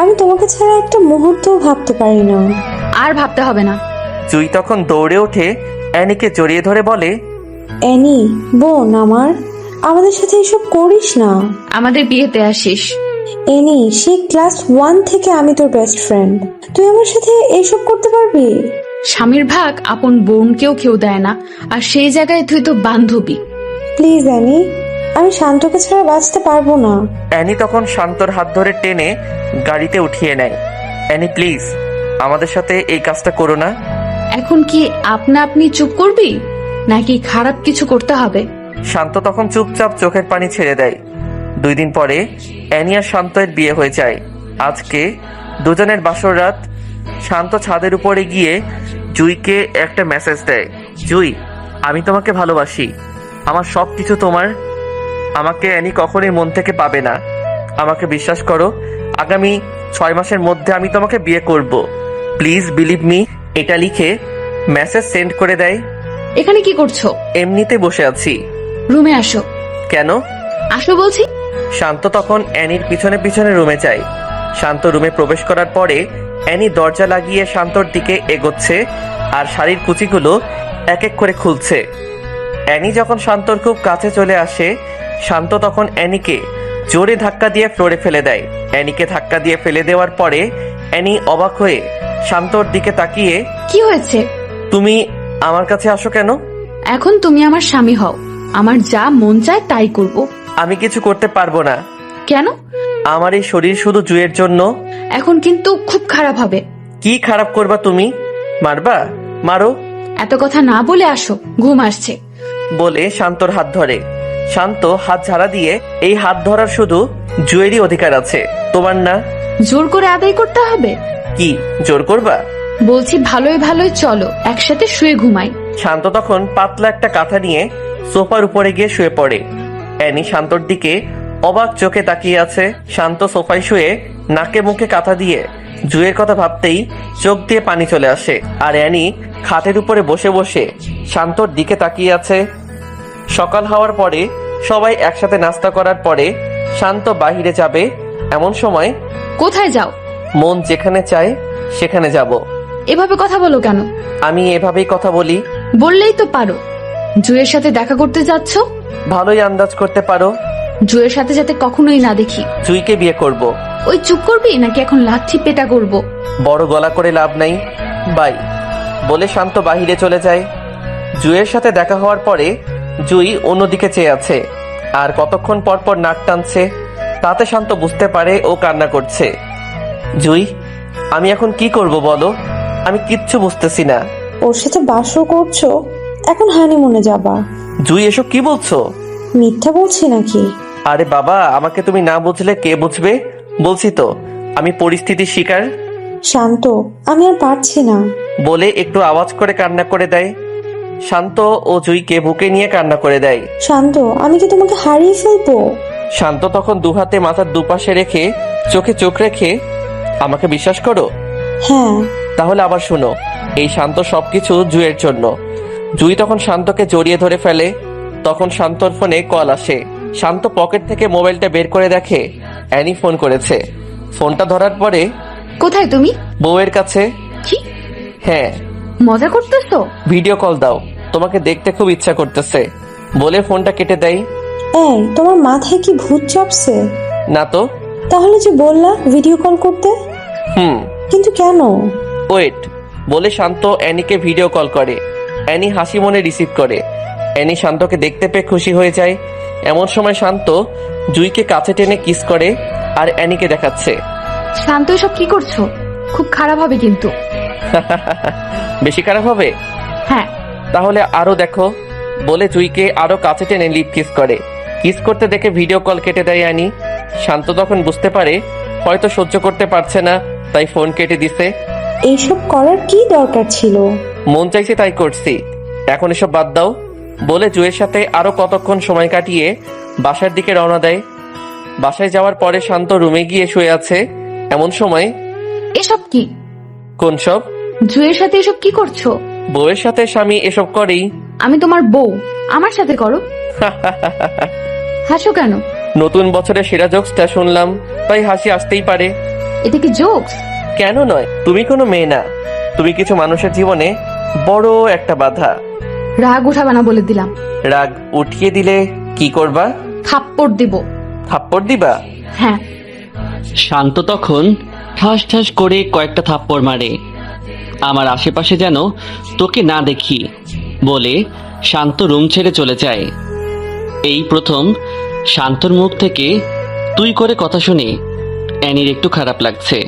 আমি তোমাকে ছাড়া একটা মুহূর্তও ভাবতে পারি না। আর ভাবতে হবে না। জুই তখন দৌড়ে ওঠে অ্যানিকে জড়িয়ে ধরে বলে, অ্যানি বোন আমার, আমাদের সাথে এসব করিস না। আমাদের বিয়েতে আসিস। অ্যানি, সেই ক্লাস 1 থেকে আমি তোর বেস্ট ফ্রেন্ড, তুই আমার সাথে এসব করতে পারবি? স্বামীর ভাগ আপন বোনকেও কেউ দেয় না, আর সেই জায়গায় তুই তো বান্ধবী। প্লিজ অ্যানি, আমি শান্তকে ছাড়া বাঁচতে পারবো না। অ্যানি তখন শান্তর হাত ধরে টেনে গাড়িতে উঠিয়ে নেয়। অ্যানি প্লিজ, আমাদের সাথে এই কাজটা করো না। এখন কি আপনা আপনি চুপ করবি নাকি খারাপ কিছু করতে হবে? শান্ত তখন চুপচাপ চোখের পানি ছেড়ে দেয়। 2 দিন পরে অ্যানি আর শান্তের বিয়ে হয়ে যায়। আজকে দুজনের বাসর রাত। শান্ত ছাদের উপরে গিয়ে জুইকে একটা মেসেজ দেয়। জুই, আমি তোমাকে ভালোবাসি, আমার সব কিছু তোমার। আমাকে অ্যানি কখনোই মন থেকে পাবে না, আমাকে বিশ্বাস করো। আগামী 6 মাসের মধ্যে আমি তোমাকে বিয়ে করব, প্লিজ বিলিভ মি। এটা লিখে মেসেজ সেন্ড করে দেয়। এখানে কি করছো? এমনিতে বসে আছি। রুমে আসো। কেন? আসো বলছি। শান্ত তখন অ্যানির পিছনে পিছনে রুমে যায়। শান্ত রুমে প্রবেশ করার পরে অ্যানি দরজা লাগিয়ে শান্তর দিকে এগোচ্ছে, আর শাড়ির কুচিগুলো এক এক করে খুলছে। অ্যানি যখন শান্তর খুব কাছে চলে আসে, শান্ত তখন অ্যানিকে জোরে ধাক্কা দিয়ে ফ্লোরে ফেলে দেয়। অ্যানিকে ধাক্কা দিয়ে ফেলে দেওয়ার পরে অ্যানি অবাক হয়ে শান্তর দিকে তাকিয়ে, কি হয়েছে? তুমি আমার কাছে আসো কেন? এখন তুমি আমার স্বামী হও, আমার যা মন চায় তাই করব। আমি কিছু করতে পারবো না। কেন? আমার এই শরীর শুধু জুয়ের জন্য। এখন কিন্তু খুব খারাপ হবে। কি খারাপ করবা তুমি? মারবা? মারো। এত কথা না বলে আসো, ঘুম আসছে। বলে শান্তর হাত ধরে। শান্ত হাত ঝাড়া দিয়ে, এই হাত ধরার শুধু জুয়েরই অধিকার আছে, তোমার না। জোর করে আদায় করতে হবে? কি জোর করবা? বলছি ভালোই ভালোই চলো একসাথে শুয়ে ঘুমাই। শান্ত তখন পাতলা একটা কাঁথা নিয়ে সোফার উপরে গিয়ে শুয়ে পড়ে। অ্যানি শান্তর দিকে অবাক চোখে তাকিয়ে আছে। শান্ত সোফায় শুয়ে নাকে মুখে কাঁথা দিয়ে জুয়ের কথা ভাবতেই চোখ দিয়ে পানি চলে আসে। আর অ্যানি খাটের উপরে বসে বসে শান্তর দিকে তাকিয়ে আছে। সকাল হওয়ার পরে সবাই একসাথে নাস্তা করার পরে শান্ত বাহিরে যাবে। এমন সময় কোথায় যাও? মন যেখানে চায় সেখানে যাব। এভাবে কথা বলো কেন? আমি এভাবেই কথা বলি। বললেই তো পারো। জুয়ের সাথে দেখা করতে যাচ্ছ? ভালোই আন্দাজ করতে পারো। জুয়ের সাথে যাতে কখনোই না দেখি। জুইকে বিয়ে করব। ওই চুপ করবি নাকি এখন লাঠি পেটা করব? বড় গলা করে লাভ নাই, বাই। বলে শান্ত বাহিরে চলে যায়। জুইয়ের সাথে দেখা হওয়ার পরে জুই অন্যদিকে চেয়ে আছে আর কতক্ষণ পর পর নাক টানছে। তাতে শান্ত বুঝতে পারে ও কান্না করছে। জুই, আমি এখন কি করব বলো? আমি কিচ্ছু বুঝতেছি না। ওর সাথে বাসও করছো, এখন হানিমুনে যাবা। জুই, এসব কি বলছো? মিথ্যা বলছি নাকি? আরে বাবা, আমাকে তুমি না বুঝলে কে বুঝবে? বলছি তো আমি পরিস্থিতির শিকার। শান্ত, আমি আর পারছি না। বলে একটু আওয়াজ করে কান্না করে দেয়। শান্ত ও জুইকে বুকে নিয়ে কান্না করে দেয়। শান্ত, আমি কি তোমাকে হারিয়ে ফেলবো? শান্ত তখন দুহাতে মাথার দুপাশে রেখে চোখে চোখ রেখে, আমাকে বিশ্বাস করো? হ্যাঁ। তাহলে আবার শোনো, এই শান্ত সবকিছু জুইয়ের জন্য। জুই তখন শান্তকে জড়িয়ে ধরে ফেলে। তখন শান্তর ফোনে কল আসে। শান্ত পকেট থেকে মোবাইলটা বের করে দেখে অ্যানি ফোন করেছে। ফোনটা ধরার পরে, কোথায় তুমি? বউয়ের কাছে। কি? হ্যাঁ। মজা করতেছো? ভিডিও কল দাও, তোমাকে দেখতে খুব ইচ্ছা করতেছে। বলে ফোনটা কেটে দেয়। এই, তোমার মাথায় কি ভূত চাপছে? না তো। তাহলে যে বললা ভিডিও কল করতে, কিন্তু কেন? ওয়েট। বলে শান্ত অ্যানিকে ভিডিও কল করে। অ্যানি হাসি মনে রিসিভ করে। অ্যানি শান্তকে দেখতে পেয়ে খুশি হয়ে যায়। এমন সময় শান্ত জুইকে কাছে টেনে কিস করে আর অ্যানিকে দেখাচ্ছে। শান্ত, এসব কি করছো? খুব খারাপ হবে কিন্তু। বেশি খারাপ হবে? হ্যাঁ। তাহলে আরো দেখো। বলে জুইকে আরো কাছে টেনে লিপ কিস করে। কিস করতে দেখে ভিডিও কল কেটে দেয় অ্যানি। শান্ত তখন বুঝতে পারে হয়তো সহ্য করতে পারছে না, তাই ফোন কেটে দিছে। এইসব করার কি দরকার ছিল? মন চাইছে তাই করছি, এখন এসব বাদ দাও। বলে জুয়ের সাথে আরো কতক্ষণ সময় কাটিয়ে বাসার দিকে রওনা দেয়। বাসায় যাওয়ার পরে শান্ত রুমে গিয়ে শুয়ে আছে। এমন সময়, এসব কি? কোন সব? জুয়ের সাথে এসব কি করছো? বউয়ের সাথে স্বামী এসব করেই। আমি তোমার বউ, আমার সাথে করো। হাসো কেন? নতুন বছরের সেরা জোকসটা শুনলাম, তাই হাসি আসতেই পারে। এটা কি জোকস? কেন নয়? তুমি কোনো মেয়ে না, তুমি কিছু মানুষের জীবনে বড় একটা বাধা। রাগ উঠাবা না বলে দিলাম। রাগ উঠিয়ে দিলে কি করবা? থাপ্পড় দিব। থাপ্পড় দিবা? হ্যাঁ। শান্ত তখন ঠাস ঠাস করে কয়েকটা থাপ্পড় মারে। আমার আশেপাশে যেন তোকে না দেখি বলে শান্ত রুম ছেড়ে চলে যায়। এই প্রথম শান্তর মুখ থেকে তুই করে কথা শুনে অ্যানির একটু খারাপ লাগছে।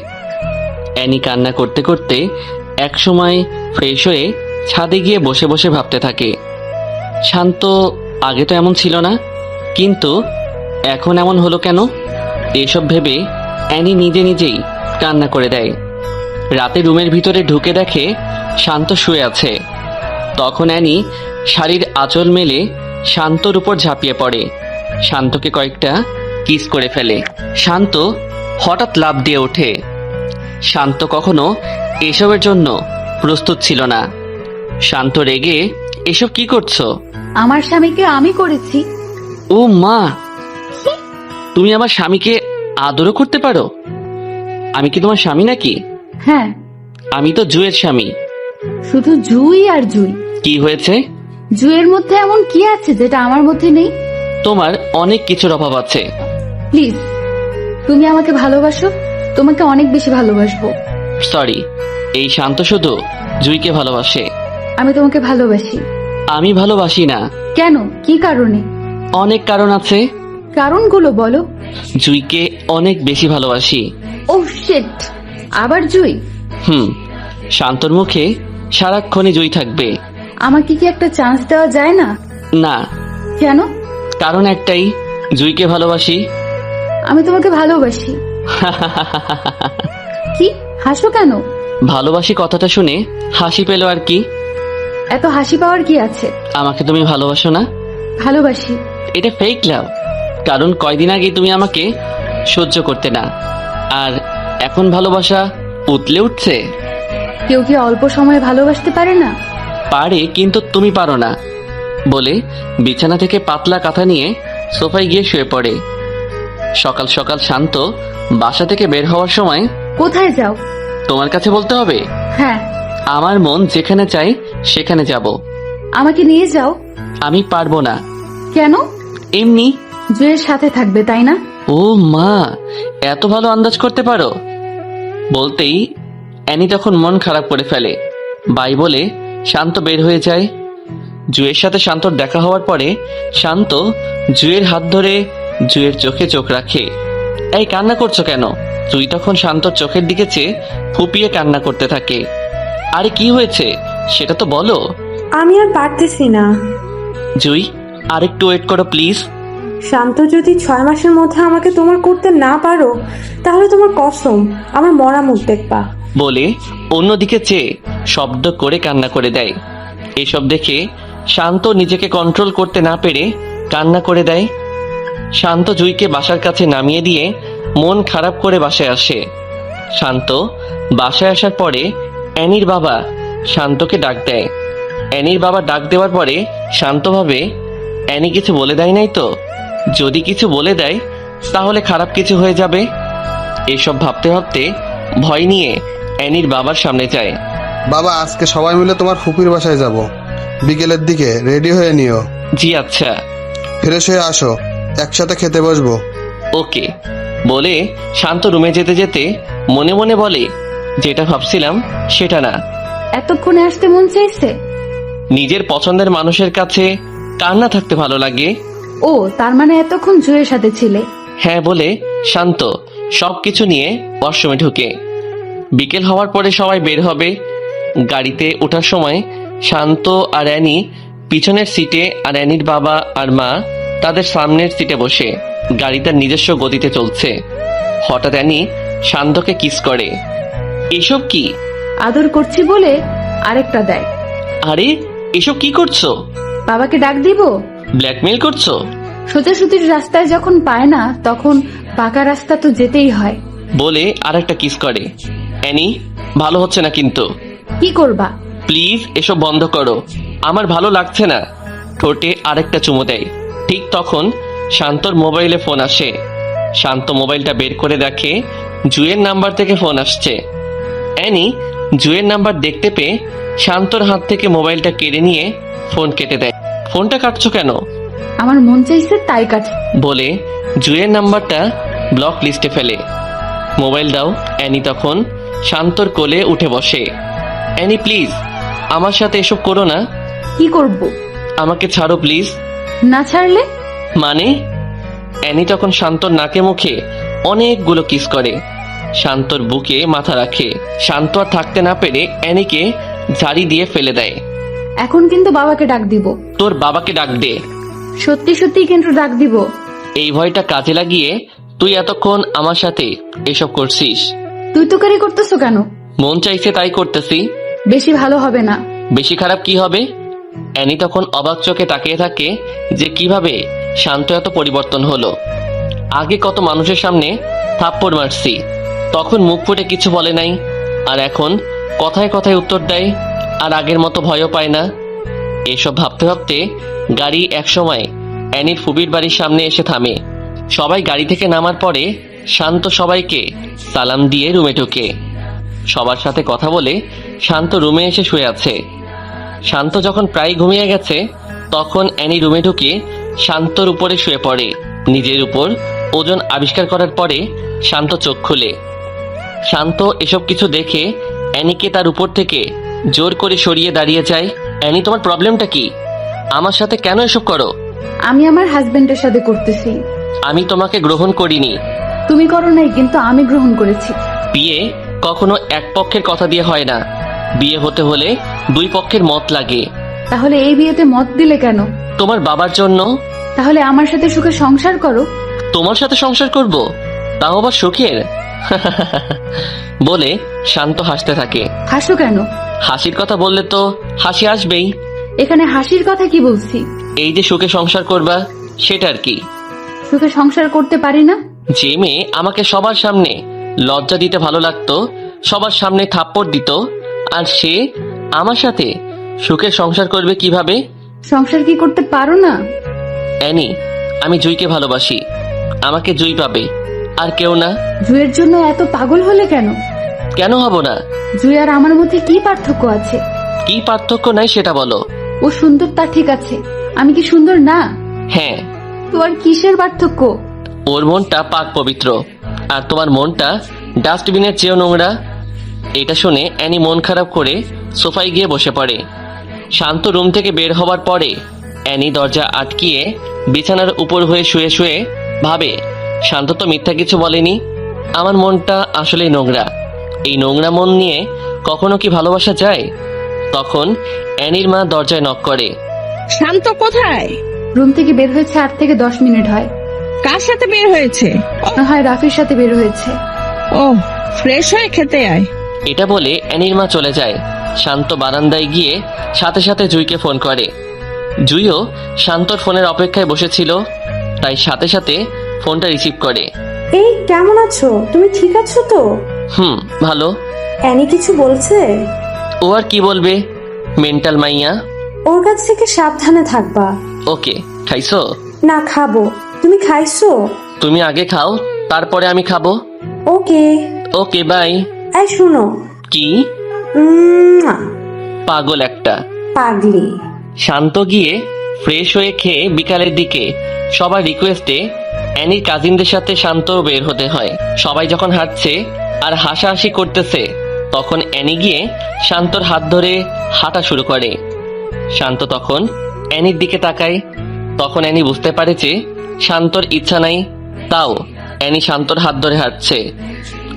অ্যানি কান্না করতে করতে একসময় ফ্রেশ হয়ে ছাদে গিয়ে বসে বসে ভাবতে থাকে, শান্ত আগে তো এমন ছিল না, কিন্তু এখন এমন হলো কেন? এসব ভেবে অ্যানি নিজে নিজেই কান্না করে দেয়। রাতে রুমের ভিতরে ঢুকে দেখে শান্ত শুয়ে আছে। তখন অ্যানি শাড়ির আঁচল মেলে শান্তর উপর ঝাঁপিয়ে পড়ে, শান্তকে কয়েকটা কিস করে ফেলে। শান্ত হঠাৎ লাফ দিয়ে ওঠে। শান্ত কখনো এসবের জন্য প্রস্তুত ছিল না। শান্ত রেগে, এসব কি করছো? আমার স্বামীকে আমি করেছি। ও মা, তুমি আমার স্বামীকে আদরও করতে পারো? আমি কি তোমার স্বামী নাকি? হ্যাঁ। আমি তো জুয়ের স্বামী। শুধু জুই আর জুই। কি হয়েছে? জুয়ের মধ্যে এমন কি আছে যেটা আমার মধ্যে নেই? তোমার অনেক কিছুর অভাব আছে। প্লিজ, তুমি আমাকে ভালোবাসো, তোমাকে অনেক বেশি ভালোবাসবো। সরি, এই শান্ত শুধু জুইকে ভালোবাসে। আমি তোমাকে ভালোবাসি। আমি ভালোবাসি না। কেন, কি কারণে? অনেক কারণ আছে। কারণগুলো বলো। জুইকে অনেক বেশি ভালোবাসি। ও শিট, আবার জুই? শান্তর মুখে সারাক্ষণই জুই থাকবে। আমাকে কি একটা চান্স দেওয়া যায় না? না। কেন? কারণ একটাই, জুইকে ভালোবাসি। আমি তোমাকে ভালোবাসি। কি হাসো কেন? ভালোবাসি কথাটা শুনে হাসি পেল আর কি। এত হাসি পাওয়ার কি আছে? আমাকে তুমি ভালোবাসো না? ভালোবাসি। এটা ফেক লাভ, কারণ কয়দিন আগে তুমি আমাকে সহ্য করতে না, আর এখন ভালোবাসা উতলে উঠছে। কেউ কি অল্প সময়ে ভালোবাসতে পারে না? পারে, কিন্তু তুমি পারো না। বলে বিছানা থেকে পাতলা কাঁথা নিয়ে সোফায় গিয়ে শুয়ে পড়ে। সকাল সকাল শান্ত বাসা থেকে বের হওয়ার সময়, কোথায় যাও? তোমার কাছে বলতে হবে? হ্যাঁ। আমার মন যেখানে চাই সেখানে যাব। আমাকে নিয়ে যাও। আমি পারবো না। কেন? এমনি। জুয়ের সাথে থাকবে তাই না? ও মা, এত ভালো আন্দাজ করতে পারো। বলতেই অ্যানি তখন মন খারাপ করে ফেলে। বাই বলে শান্ত বের হয়ে যায়। জুয়ের সাথে শান্তর দেখা হওয়ার পরে শান্ত জুয়ের হাত ধরে জুয়ের চোখে চোখ রাখে। এই কান্না করছো কেন? জুই তখন শান্তর চোখের দিকে চেয়ে ফুপিয়ে কান্না করতে থাকে। আরে কি হয়েছে সেটা তো বলো। আমি আর পারতেছি না। জুই, আরেকটু ওয়েট করো প্লিজ। শান্ত, যদি 6 মাসের মধ্যে আমাকে তোমার করতে না পারো, তাহলে তোমার কসম আমার মরা মুখ দেখবা। বলে অন্যদিকে চেয়ে শব্দ করে কান্না করে দেয়। এসব দেখে শান্ত নিজেকে কন্ট্রোল করতে না পেরে কান্না করে দেয়। শান্ত জুইকে বাসার কাছে নামিয়ে দিয়ে মন খারাপ করে বাসায় আসে। শান্ত বাসায় আসার পরে অ্যানির বাবা শান্তকে ডাক দেয়। অ্যানির বাবা ডাক দেওয়ার পরে শান্ত ভাবে, অ্যানি কিছু বলে দেয় নাই তো? যদি কিছু বলে দেয় তাহলে খারাপ কিছু হয়ে যাবে। এসব ভাবতে ভাবতে ভয় নিয়ে অ্যানির বাবার সামনে যায়। বাবা, আজকে সবাই মিলে তোমার ফুপির বাসায় যাব, বিকেলের দিকে রেডি হয়ে নিও। জি আচ্ছা। ফ্রেশ হয়ে আসো, একসাথে খেতে বসবো। ওকে। বলে শান্ত রুমে যেতে যেতে মনে মনে বলে, যেটা ভাবছিলাম সেটা না। এতক্ষণে আসতে মন চাইছে? নিজের পছন্দের মানুষের কাছে কার না থাকতে ভালো লাগে? ও, তার মানে এতক্ষণ জুয়ের সাথে ছিলে? হ্যাঁ বলে শান্ত সবকিছু নিয়ে ওয়াশরুমে ঢুকে। বিকেল হওয়ার পরে সবাই বের হবে। গাড়িতে ওঠার সময় শান্ত আর অ্যানি পিছনের সিটে, আর অ্যানির বাবা আর মা তাদের সামনের সিটে বসে। গাড়ি তার নিজস্ব গতিতে চলছে। হঠাৎ অ্যানি শান্তকে কিস করে। এসব কি? আদর করছি বলে আরেকটা দেয়। আরে এসব কি করছো? বাবাকে ডাক দিব? ব্ল্যাকমেল করছো? সোজাসুজির রাস্তায় যখন পায় না তখন পাকা রাস্তা তো যেতেই হয়। বলে আরেকটা কিস করে। অ্যানি, ভালো হচ্ছে না কিন্তু। কি করবা? প্লিজ এসব বন্ধ করো, আমার ভালো লাগছে না। ঠোঁটে আরেকটা চুমু দেয়। ঠিক তখন শান্তর মোবাইলে ফোন আসে। শান্ত মোবাইলটা বের করে দেখে জুয়ের নাম্বার থেকে ফোন আসছে। অ্যানি জুয়ের নাম্বার দেখতে পেয়ে শান্তর হাত থেকে মোবাইলটা কেড়ে নিয়ে ফোন কেটে দেয়। ফোনটা কাটছো কেন? আমার মন চাইছে তাই কাট। বলে জুয়ের নাম্বারটা ব্লক লিস্টে ফেলে। মোবাইল দাও। অ্যানি তখন শান্তর কোলে উঠে বসে। অ্যানি প্লিজ, আমার সাথে এসব করো না। কি করব? আমাকে ছাড়ো প্লিজ। না ছাড়লে? মানে? অ্যানি তখন শান্তর নাকে মুখে অনেকগুলো কিস করে। শান্তর বুকে মাথা রাখে। শান্ত আর থাকতে না পেরে অ্যানিকে ঝাড়ি দিয়ে ফেলে দেয়। এখন কিন্তু বাবাকে ডাক দিব। তোর বাবাকে ডাক দে। সত্যি সত্যি কিন্তু ডাক দিব। এই ভয়টা কাজে লাগিয়ে তুই এতক্ষণ আমার সাথে এসব করছিস। তুই তো কারি করতেছো কেন? মন চাইছে তাই করতেছি। বেশি ভালো হবে না। বেশি খারাপ কি হবে? অ্যানি তখন অবাক চোখে তাকিয়ে থাকে যে কিভাবে শান্ত এত পরিবর্তন হলো। আগে কত মানুষের সামনে থাপ্পড় মারছি, তখন মুখ ফুটে কিছু বলে নাই, আর এখন কথায় কথায় উত্তর দেয়, আর আগের মতো ভয়ও পায় না। এসব ভাবতে ভাবতে গাড়ি একসময় অ্যানির ফুবির বাড়ির সামনে এসে থামে। সবাই গাড়ি থেকে নামার পরে শান্ত সবাইকে সালাম দিয়ে রুমে ঢোকে। সবার সাথে কথা বলে শান্ত রুমে এসে শুয়ে আছে। শান্ত যখন প্রায় ঘুমিয়ে গেছে তখন অ্যানি রুমে ঢুকে শান্তর উপরে শুয়ে পড়ে। নিজের উপর ওজন আবিষ্কার করার পরে শান্ত চোখ খুলে। শান্ত এসব কিছু দেখে অ্যানিকে তার উপর থেকে জোর করে সরিয়ে দাঁড়িয়ে যায়। অ্যানি, তোমার প্রবলেমটা কি? আমার সাথে কেন এসব করো? আমি আমার হাজবেন্ডের সাথে করতেছি। আমি তোমাকে গ্রহণ করিনি। তুমি করো নাই, কিন্তু আমি গ্রহণ করেছি। বিয়ে কখনো এক পক্ষের কথা দিয়ে হয় না। বিয়ে হতে হলে দুই পক্ষের মত লাগে। তাহলে এই বিয়েতে মত দিলে কেন? তোমার বাবার জন্য। তাহলে আমার সাথে সুখে সংসার করো। তোমার সাথে সংসার করব, তাও আবার সুখের? বলে শান্ত হাসতে থাকে। হাসো কেন? হাসির কথা বললে তো হাসি আসবেই। এখানে হাসির কথা কি বলছি? এই যে সুখে সংসার করবা, সেটা আর কি। সুখে সংসার করতে পারি না? যে মেয়ে আমাকে সবার সামনে লজ্জা দিতে ভালো লাগতো, সবার সামনে থাপ্পড় দিত, আর সে আমার সাথে সুখে সংসার করবে কিভাবে? সংসার কি করতে পারো না? অ্যানি, আমি জুইকে ভালোবাসি। আমাকে জুই পাবে, আর কেউ না। জুয়ের জন্য এত পাগল হলে কেন? কেন হব না? জুই আর আমার মধ্যে কি পার্থক্য আছে? কি পার্থক্য নাই সেটা বলো। ও সুন্দর, তা ঠিক আছে, আমি কি সুন্দর না? হ্যাঁ। তো আর কিসের পার্থক্য? ওর মনটা পাক পবিত্র, আর তোমার মনটা ডাস্টবিনের চেয়েও নোংরা। এটা শুনে অ্যানি মন খারাপ করে সোফায় গিয়ে বসে পড়ে। শান্ত রুম থেকে বের হবার পরে অ্যানি দরজা আটকিয়ে বিছানার উপর হয়ে শুয়ে শুয়ে ভাবে, শান্ত তো মিথ্যা কিছু বলেনি। আমার মনটা আসলেই নোংরা। এই নোংরা মন নিয়ে কখনো কি ভালোবাসা যায়? তখন অ্যানির মা দরজায় নক করে। শান্ত কোথায়? রুম থেকে বের হয়েছে 8 থেকে 10 মিনিট হয়। কার সাথে বের হয়েছে? মনে হয় রাফির সাথে বের হয়েছে। ও, ফ্রেশ হয়ে খেতে আয়। এটা বলে অ্যানির মা চলে যায়। শান্ত বারান্দায় গিয়ে সাথে সাথে জুইকে ফোন করে। জুইও শান্তর ফোনের অপেক্ষায় বসেছিল, তাই সাথে সাথে ফোনটা রিসিভ করে। এই কেমন আছো? তুমি ঠিক আছো তো? ভালো। অ্যানি কিছু বলছে? ও আর কি বলবে, মেন্টাল মাইয়া। ওর কাছ থেকে সাবধানে থাকবা। ওকে, খাইছো? না, খাবো। তুমি খাইছো? তুমি আগে খাও, তারপরে আমি খাবো। ওকে। ওকে, বাই। এই শুনো। কি? উম্মুয়া। পাগল একটা। পাগলি। শান্ত গিয়ে ফ্রেশ হয়ে খেয়ে বিকালের দিকে সবার রিকোয়েস্টে অ্যানির কাজিনদের সাথে শান্ত বের হতে হয়। সবাই যখন হাঁটছে আর হাসাহাসি করতেছে, তখন অ্যানি গিয়ে শান্তর হাত ধরে হাঁটা শুরু করে। শান্ত তখন অ্যানির দিকে তাকায়। তখন অ্যানি বুঝতে পারে যে শান্তর ইচ্ছা নাই, তাও অ্যানি শান্তর হাত ধরে হাঁটছে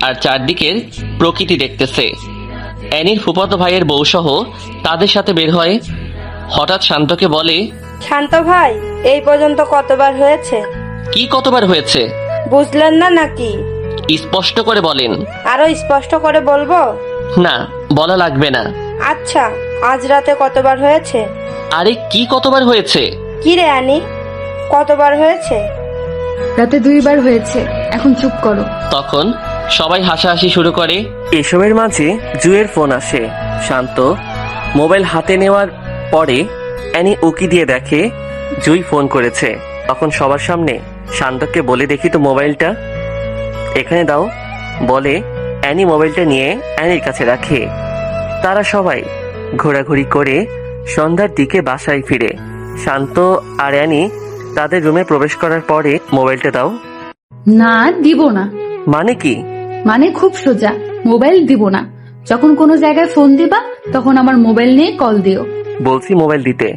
আর চারদিকের প্রকৃতি দেখতেছে। অ্যানির ফুফাতো ভাইয়ের বউ সহ তাদের সাথে বের হয়। হঠাৎ শান্তকে বলে, শান্ত ভাই, এই পর্যন্ত কতবার হয়েছে? কি কতবার হয়েছে? বুঝলেন না নাকি? স্পষ্ট করে বলেন। আরো স্পষ্ট করে বলবো? না, বলা লাগবে না। আচ্ছা, আজ রাতে কতবার হয়েছে? আরে কি কতবার হয়েছে? কি রে অ্যানি, কতবার হয়েছে? রাতে 2 বার হয়েছে, এখন চুপ করো। তখন সবাই হাসাহাসি শুরু করে। এসবের মাঝে জুয়ের ফোন আসে। শান্ত মোবাইল হাতে নেওয়ার পরে অ্যানি উকি দিয়ে দেখে জুই ফোন করেছে। তখন সবার সামনে শান্তকে বলে, দেখি তো মোবাইলটা এখানে দাও। বলে অ্যানি মোবাইলটা নিয়ে অ্যানির কাছে রাখে। তারা সবাই ঘোরাঘুরি করে সন্ধ্যার দিকে বাসায় ফিরে। শান্ত আর অ্যানি তাদের রুমে প্রবেশ করার পরে, মোবাইলটা দাও। না, দিব না। মানে কি? মানে খুব সোজা, মোবাইল দিব না। যখন কোনো জায়গায় ফোন দিবা, তখন আমার মোবাইল নিয়ে কল দিও। বলছি মোবাইল দিতে।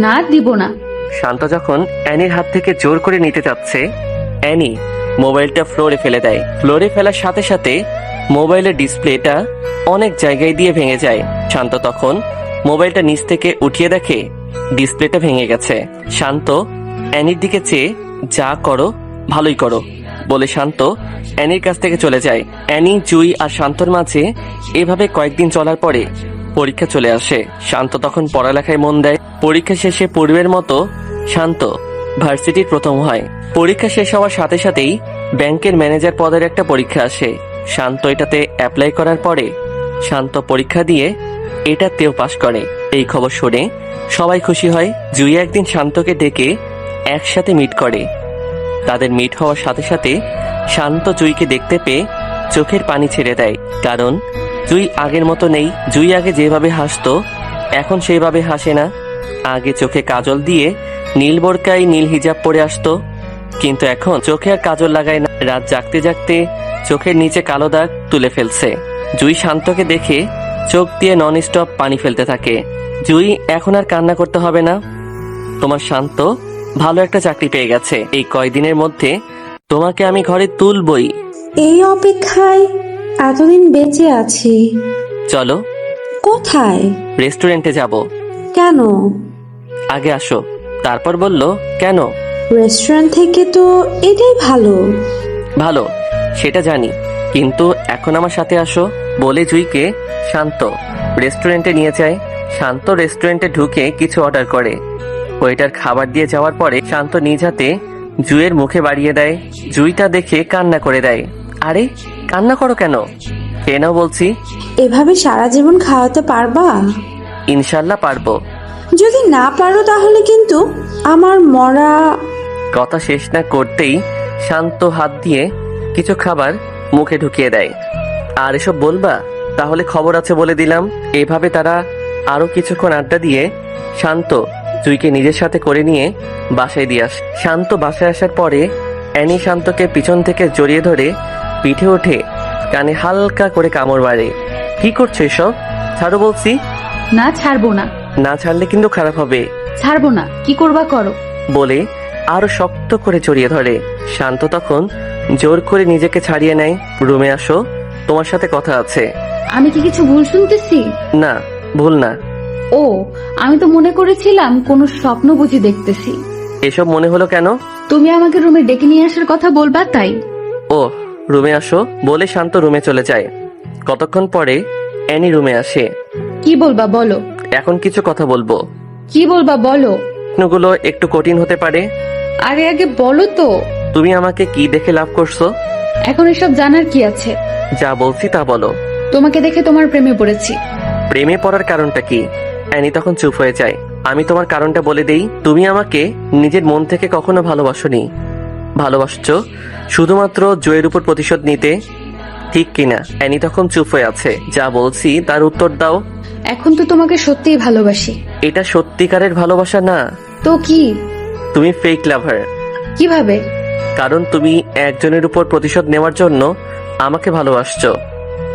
না, দিব না। শান্ত যখন অ্যানির হাত থেকে জোর করে নিতে চাচ্ছে, অ্যানি মোবাইলটা ফ্লোরে ফেলে দেয়। ফ্লোরে ফেলার সাথে সাথে মোবাইলের ডিসপ্লেটা অনেক জায়গায় দিয়ে ভেঙে যায়। শান্ত তখন মোবাইলটা নিচ থেকে উঠিয়ে দেখে ডিসপ্লেটা ভেঙে গেছে। শান্ত অ্যানির দিকে চেয়ে, যা করো ভালোই করো বলে শান্ত অ্যানির কাছ থেকে চলে যায়। অ্যানি, জুই আর শান্তর মাঝে এভাবে কয়েকদিন চলার পরে পরীক্ষা চলে আসে। শান্ত তখন পড়ালেখায় মন দেয়। পরীক্ষা শেষে পূর্বের মতো শান্ত ভার্সিটির প্রথম হয়। পরীক্ষা শেষ হওয়ার সাথে সাথেই ব্যাংকের ম্যানেজার পদের একটা পরীক্ষা আসে। শান্ত এটাতে অ্যাপ্লাই করার পরে শান্ত পরীক্ষা দিয়ে এটাতেও পাশ করে। এই খবর শুনে সবাই খুশি হয়। জুই একদিন শান্তকে ডেকে একসাথে মিট করে। তাদের মিট হওয়ার সাথে সাথে শান্ত জুইকে দেখতে পেয়ে চোখের পানি ছেড়ে দেয়, কারণ জুই আগের মতো নেই। জুই আগে যেভাবে হাসতো, এখন সেইভাবে হাসে না। আগে চোখে কাজল দিয়ে নীল বোরকায় নীল হিজাব পরে আসতো, কিন্তু এখন চোখে আর কাজল লাগায় না। রাত জাগতে জাগতে চোখের নিচে কালো দাগ তুলে ফেলছে। জুই শান্তকে দেখে চোখ দিয়ে নন স্টপ পানি ফেলতে থাকে। জুই, এখন আর কান্না করতে হবে না, তোমার শান্ত ভালো একটা চাকরি পেয়ে গেছে। এই কয়দিনের মধ্যে তোমাকে আমি ঘরে তুলবই। এই অপেক্ষায় এতদিন বেঁচে আছি। চলো কোথায়? রেস্টুরেন্টে যাব। কেন? আগে আসো। তারপর বলল, কেন? রেস্টুরেন্ট থেকে তো এটাই ভালো। ভালো সেটা জানি, কিন্তু এখন আমার সাথে আসো। বলে জুইকে শান্ত রেস্টুরেন্টে নিয়ে যায়। শান্ত রেস্টুরেন্টে ঢুকে কিছু অর্ডার করে। ওয়েটার খাবার দিয়ে যাওয়ার পরে শান্ত নিজ হাতে জুইয়ের মুখে বাড়িয়ে দেয়। জুইটা দেখে কান্না করে দেয়। আরে কান্না করো কেন? খেয়ে নাও বলছি। এভাবে সারা জীবন খাওয়াতে পারবা? ইনশাল্লাহ পারবো। যদি না পারো তাহলে কিন্তু আমার মরা। কথা শেষ না করতেই শান্ত হাত দিয়ে কিছু খাবার মুখে ঢুকিয়ে দেয়। আর এসব বলবা? তাহলে খবর আছে বলে দিলাম। এভাবে তারা আরো কিছুক্ষণ আড্ডা দিয়ে শান্ত জুইকে নিজের সাথে করে নিয়ে বাসায় দিয়ে আসে। শান্ত বাসায় আসার পরে অ্যানি শান্তকে পিছন থেকে জড়িয়ে ধরে পিঠে ওঠে কানে হালকা করে কামড় মারে। কি করছো এসব? ছাড়ো বলছি। না, ছাড়বো না। না ছাড়লে কিন্তু খারাপ হবে। ছাড়বো না, কি করবা করো। বলে আরো শক্ত করে জড়িয়ে ধরে। শান্ত তখন জোর করে নিজেকে ছাড়িয়ে নেয়। রুমে আসো, তোমার সাথে কথা আছে। আমি কি কিছু ভুল শুনতেছি? না, ভুল না। ও, আমি তো মনে করেছিলাম কোনো স্বপ্ন বুঝি দেখতেছি। এসব মনে হলো কেন? তুমি আমাকে রুমে ডেকে নিয়ে আসার কথা বলবা তাই। ও, রুমে আসো বলে শান্ত রুমে চলে যায়। কতক্ষণ পরে অ্যানি রুমে আসে। কি বলবা বলো। এখন কিছু কথা বলবো। কি বলবা বলো। প্রশ্নগুলো একটু কঠিন হতে পারে। আগে আগে বলো তো। তুমি আমাকে কি দেখে লাভ করছো? এখন এসব জানার কি আছে? যা বলছি তা বলো। তোমাকে দেখে তোমার প্রেমে পড়েছি। প্রেমে পড়ার কারণটা কি? অ্যানি তখন চুপ হয়ে যায়। আমি তোমার কারণটা বলে দেই। তুমি আমাকে নিজের মন থেকে কখনো ভালোবাসোনি। ভালোবাসছো শুধুমাত্র জয়ের উপর প্রতিশোধ নিতে, ঠিক কিনা? অ্যানি তখন চুপ হয়ে আছে। যা বলছি তার উত্তর দাও। এখন তো তোমাকে সত্যিই ভালোবাসি। এটা সত্যিকারের ভালোবাসা না, তো কি? তুমি ফেক লাভার। কিভাবে? কারণ তুমি একজনের উপর প্রতিশোধ নেওয়ার জন্য আমাকে ভালোবাসছো।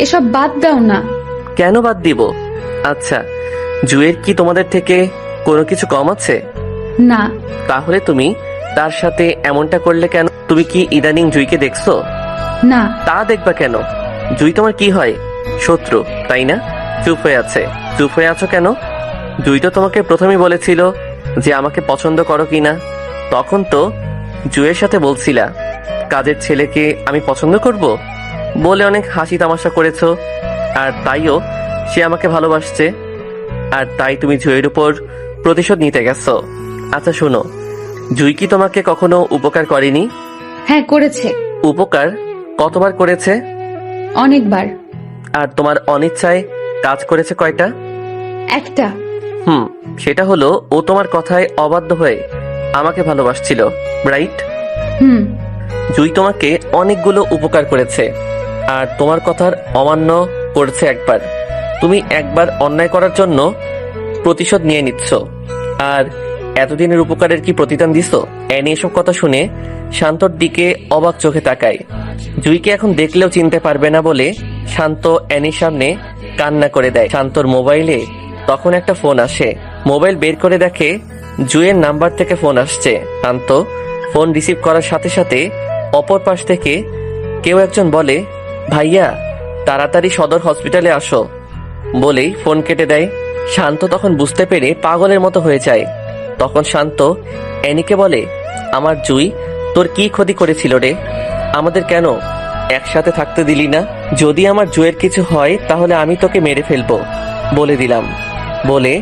এসব বাদ দাও না। কেন বাদ দিব? আচ্ছা, জুয়ের কি তোমাদের থেকে কোনো কিছু কম আছে? না। তাহলে তুমি তার সাথে এমনটা করলে কেন? তুমি কি ইদানিং জুইকে দেখছো? না। তা দেখবা কেন? জুই তোমার কি হয়? শত্রু, তাই না? চুপ হয়ে আছে। চুপ হয়ে আছো কেন? জুই তো তোমাকে প্রথমেই বলেছিল যে আমাকে পছন্দ করো কিনা। তখন তো জুয়ের সাথে বলছিলা কাজের ছেলেকে আমি পছন্দ করব বলে অনেক হাসি তামাশা করেছো। আর তাইও সে আমাকে ভালোবাসছে। আর তাই তুমি জুয়ের উপর প্রতিশোধ নিতে গেছো। আচ্ছা শোনো, জুই কি তোমাকে কখনো উপকার করেনি? হ্যাঁ, করেছে। উপকার কতবার করেছে? অনেকবার। আর তোমার অনিচ্ছায় কাজ করেছে কয়টা? একটা। সেটা হলো ও তোমার কথায় অবাধ্য হয়ে আমাকে ভালোবাসছিল, রাইট? জুই তোমাকে অনেকগুলো উপকার করেছে আর তোমার কথার অমান্য করেছে একবার। তুমি একবার অন্যায় করার জন্য প্রতিশোধ নিয়ে নিচ্ছ, আর এতদিনের উপকারের কি প্রতিদান দিছো? অ্যানি এসব কথা শুনে শান্তর দিকে অবাক চোখে তাকায়। জুইকে এখন দেখলেও চিনতে পারবে না বলে শান্ত অ্যানির সামনে কান্না করে দেয়। শান্তর মোবাইলে তখন একটা ফোন আসে। মোবাইল বের করে দেখে জুয়ের নাম্বার থেকে ফোন আসছে। শান্ত ফোন রিসিভ করার সাথে সাথে অপর পাশ থেকে কেউ একজন বলে, ভাইয়া তাড়াতাড়ি সদর হসপিটালে আসো বলেই ফোন কেটে দেয়। শান্ত তখন বুঝতে পেরে পাগলের মতো হয়ে যায়। তখন শান্ত অ্যানিকে বলে, আমার জুই তোর কি ক্ষতি করেছিল রে? আমাদের কেন একসাথে থাকতে দিলি না? যদি আমার জুয়ের কিছু হয় তাহলে আমি তোকে মেরে ফেলবো বলে দিলাম বলে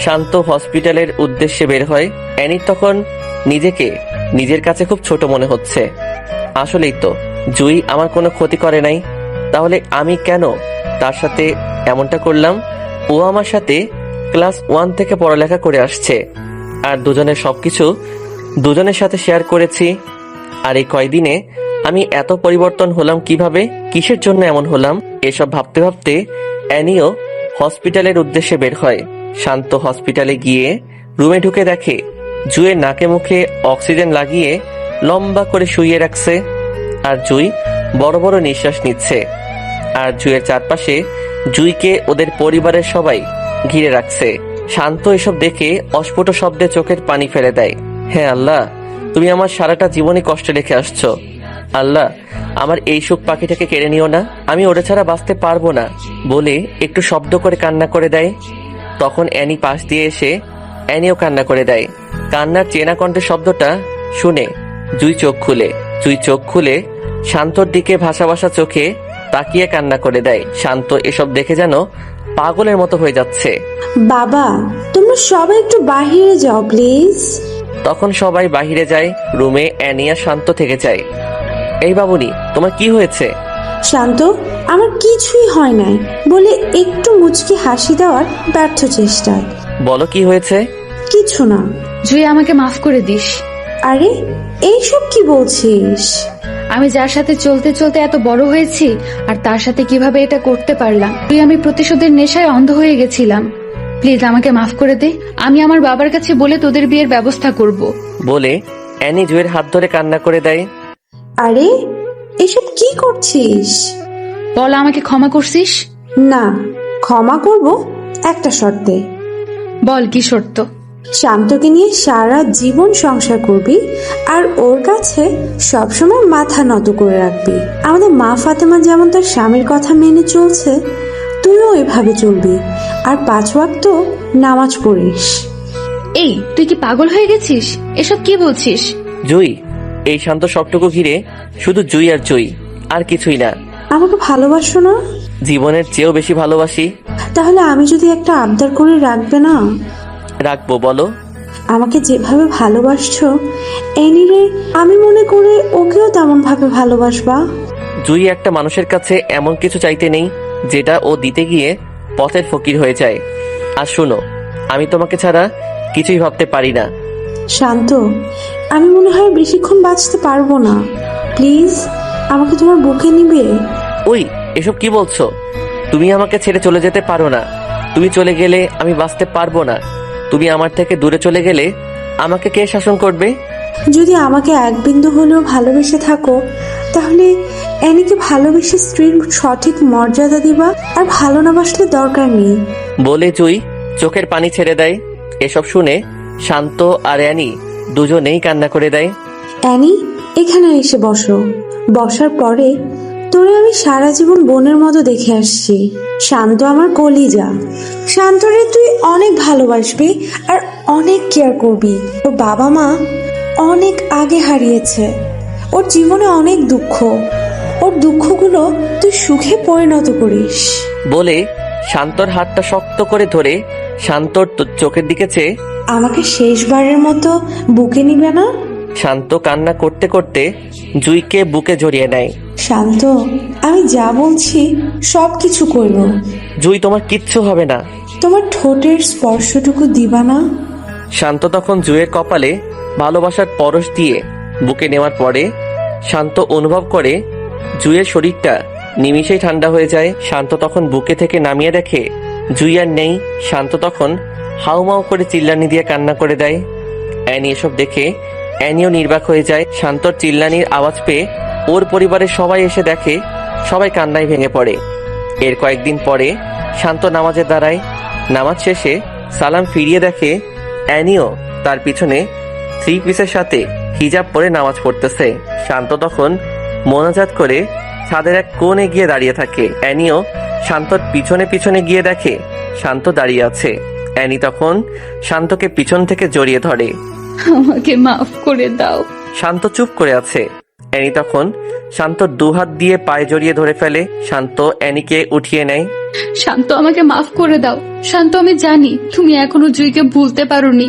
শান্ত হসপিটালের উদ্দেশ্যে বের হয়। অ্যানির তখন নিজেকে নিজের কাছে খুব ছোট মনে হচ্ছে। আসলেই তো জুই আমার কোনো ক্ষতি করে নাই, তাহলে আমি কেন তার সাথে এমনটা করলাম? ও আমার সাথে ক্লাস 1 থেকে পড়ালেখা করে আসছে, আর দুজনের সবকিছু দুজনের সাথে শেয়ার করেছি। আর এই কয়দিনে আমি এত পরিবর্তন হলাম কিভাবে? কিসের জন্য এমন হলাম? এসব ভাবতে ভাবতে অ্যানিও হসপিটালের উদ্দেশ্যে বের হয়। শান্ত হসপিটালে গিয়ে রুমে ঢুকে দেখে জুয়ের নাকে মুখে অক্সিজেন লাগিয়ে লম্বা করে শুইয়ে রাখছে, আর জুই বড় বড় নিঃশ্বাস নিচ্ছে। আর জুয়ের চারপাশে জুইকে ওদের পরিবারের সবাই ঘিরে রাখছে। শান্ত এসব দেখে অস্ফুট শব্দে চোখের পানি ফেলে দেয়। হ্যাঁ আল্লাহ, তুমি আমার সারাটা জীবনই কষ্টে রেখে আসছো। আল্লাহ, আমার এই সুখ পাখিটাকে কেড়ে নিও না, আমি ওটা ছাড়া বাঁচতে পারবো না বলে একটু শব্দ করে কান্না করে দেয়। তখন অ্যানি পাশ দিয়ে এসে অ্যানিও কান্না করে দেয়। কান্নার চেনা কণ্ঠের শব্দটা শুনে জুই চোখ খুলে শান্তর দিকে ভাসা ভাসা চোখে তাকিয়ে কান্না করে দেয়। শান্ত এসব দেখে যেন পাগলের মতো হয়ে যাচ্ছে। বাবা, তোমরা সবাই একটু বাহিরে যাও প্লিজ। তখন সবাই বাহিরে যায়। রুমে অ্যানি আর শান্ত থেকে যায়। এই বাবুনি, তোমার কি হয়েছে? শান্ত, আমার কিছুই হয় নাই বলে একটু মুচকি হাসি দেওয়ার ব্যর্থ চেষ্টা। বলো কি হয়েছে? কিছু না। জুই, আমাকে মাফ করে দিস। আরে এইসব কি বলছিস? আমি যার সাথে চলতে চলতে এত বড় হয়েছি আর তার সাথে কিভাবে এটা করতে পারলাম। তুই, আমি প্রতিশোধের নেশায় অন্ধ হয়ে গেছিলাম। প্লিজ আমাকে মাফ করে দে। আমি আমার বাবার কাছে বলে তোদের বিয়ের ব্যবস্থা করব। বলে অ্যানি জুয়ের হাত ধরে কান্না করে দেয়। আরে এসব কি করছিস? বল, আমাকে ক্ষমা করছিস? না, ক্ষমা করব একটা শর্তে। বল, কি শর্ত? শান্তকে নিয়ে সারা জীবন সংসার করবি আর ওর কাছে সবসময় মাথা নত করে রাখবি। আমাদের মা ফাতেমা যেমন তার স্বামীর কথা মেনে চলছে, তুইও এভাবে চলবি আর 5 ওয়াক্ত নামাজ পড়িস। এই, তুই কি পাগল হয়ে গেছিস? এসব কি বলছিস? জুই, এই শান্ত সবটুকু ঘিরে শুধু জুই আর জুই, আর কিছুই না। আমাকে ভালোবাসো না? জীবনের চেয়েও বেশি ভালোবাসি। তাহলে আমি যদি একটা আবদার করে রাখবে না? রাখবো, বলো। আমাকে যেভাবে ভালোবাসছো এনিরে, আমি মনে করে ওকেও তেমন ভাবে ভালোবাসবা। জুই একটা মানুষের কাছে এমন কিছু চাইতে নেই যেটা ও দিতে গিয়ে পথের ফকির হয়ে যায়। আর শুনো, আমি তোমাকে ছাড়া কিছুই ভাবতে পারি না। শান্ত, আমি মনে হয় বেশিক্ষণ বাঁচতে পারবো না। প্লিজ আমাকে তোমার বুকে নিবে। ওই, এসব কি বলছো? তুমি আমাকে ছেড়ে চলে যেতে পারো না। তুমি চলে গেলে আমি বাঁচতে পারবো না। তুমি আমার থেকে দূরে চলে গেলে আমাকে কে শাসন করবে? যদি আমাকে এক বিন্দু হলেও ভালোবেসে থাকো, তাহলে অ্যানিকে ভালোবেসে স্ত্রীর সঠিক মর্যাদা দিবা, আর ভালো না বাসলে দরকার নেই। বলে জুই চোখের পানি ছেড়ে দেয়। এসব শুনে শান্ত আর অ্যানি দুজনেই কান্না করে দেয়। অ্যানি, এখানে এসে বসো। বসার পরে তোরে আমি সারা জীবন বোনের মতো দেখে আসছি। শান্ত আমার কলিজা। শান্তরে তুই অনেক ভালোবাসবি আর অনেক কেয়ার করবি। ওর বাবা মা অনেক আগে হারিয়েছে। ওর জীবনে অনেক দুঃখ। ওর দুঃখগুলো তুই সুখে পরিণত করিস। বলে শান্তর হাতটা শক্ত করে ধরে শান্তর চোখের দিকে চেয়ে আমাকে শেষবারের মতো বুকে নিবে না? শান্ত কান্না করতে করতে জুইকে বুকে জড়িয়ে নেয়। শান্ত, আমি যা বলছি সব কিছু করব। জুই, তোমার কিচ্ছু হবে না। তোমার ঠোঁটের স্পর্শটুকু দিবা না? শান্ত তখন জুইয়ের কপালে ভালোবাসার পরশ দিয়ে বুকে নেওয়ার পরে শান্ত অনুভব করে জুইয়ের শরীরটা নিমিষেই ঠান্ডা হয়ে যায়। শান্ত তখন বুকে থেকে নামিয়ে দেখে জুই আর নেই। শান্ত তখন হাউমাউ করে চিল্লানি দিয়ে কান্না করে দেয়। অ্যানি এসব দেখে অ্যানিও নির্বাক হয়ে যায়। শান্তর চিল্লানির আওয়াজ পেয়ে ওর পরিবারের সবাই এসে দেখে সবাই কান্নায় ভেঙে পড়ে। এর কয়েকদিন পরে শান্ত নামাজে দাঁড়ায়। নামাজ শেষে সালাম ফিরিয়ে দেখে অ্যানিও তার পিছনে 3 পিসের সাথে হিজাব পরে নামাজ পড়তেছে। শান্ত তখন মোনাজাত করে ছাদের এক কোণে গিয়ে দাঁড়িয়ে থাকে। অ্যানিও শান্তর পিছনে পিছনে গিয়ে দেখে শান্ত দাঁড়িয়ে আছে। অ্যানি তখন শান্তকে পিছন থেকে জড়িয়ে ধরে। আমাকে মাফ করে দাও। শান্ত চুপ করে আছে। অ্যানি তখন শান্তর 2 হাত দিয়ে পায়ে জড়িয়ে ধরে ফেলে। শান্ত অ্যানিকে উঠিয়ে নেয়। শান্ত, আমাকে মাফ করে দাও। শান্ত, আমি জানি তুমি এখনো জুইকে ভুলতে পারোনি।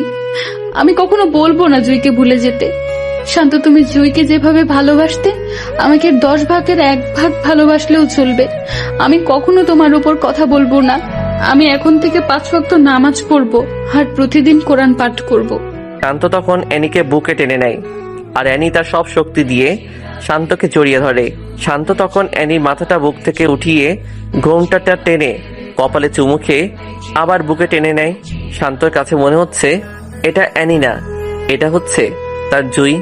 আমি কখনো বলবো না জুইকে ভুলে যেতে। শান্ত, তুমি জুইকে যেভাবে ভালোবাসতে আমাকে 10 ভাগের 1 ভাগ ভালোবাসলেও চলবে। আমি কখনো তোমার উপর কথা বলবো না। আমি এখন থেকে 5 ওয়াক্ত নামাজ পড়বো আর প্রতিদিন কোরআন পাঠ করব। শান্ত তখন অ্যানিকে বুকে টেনে নেয় আর অ্যানি তার সব শক্তি দিয়ে শান্তকে জড়িয়ে ধরে। শান্ত তখন অ্যানির মাথাটা বুক থেকে উঠিয়ে ঘোমটাটা টেনে কপালে চুমু খেয়ে আবার বুকে টেনে নেয়। শান্তর কাছে মনে হচ্ছে এটা অ্যানি না, এটা হচ্ছে তার জুই।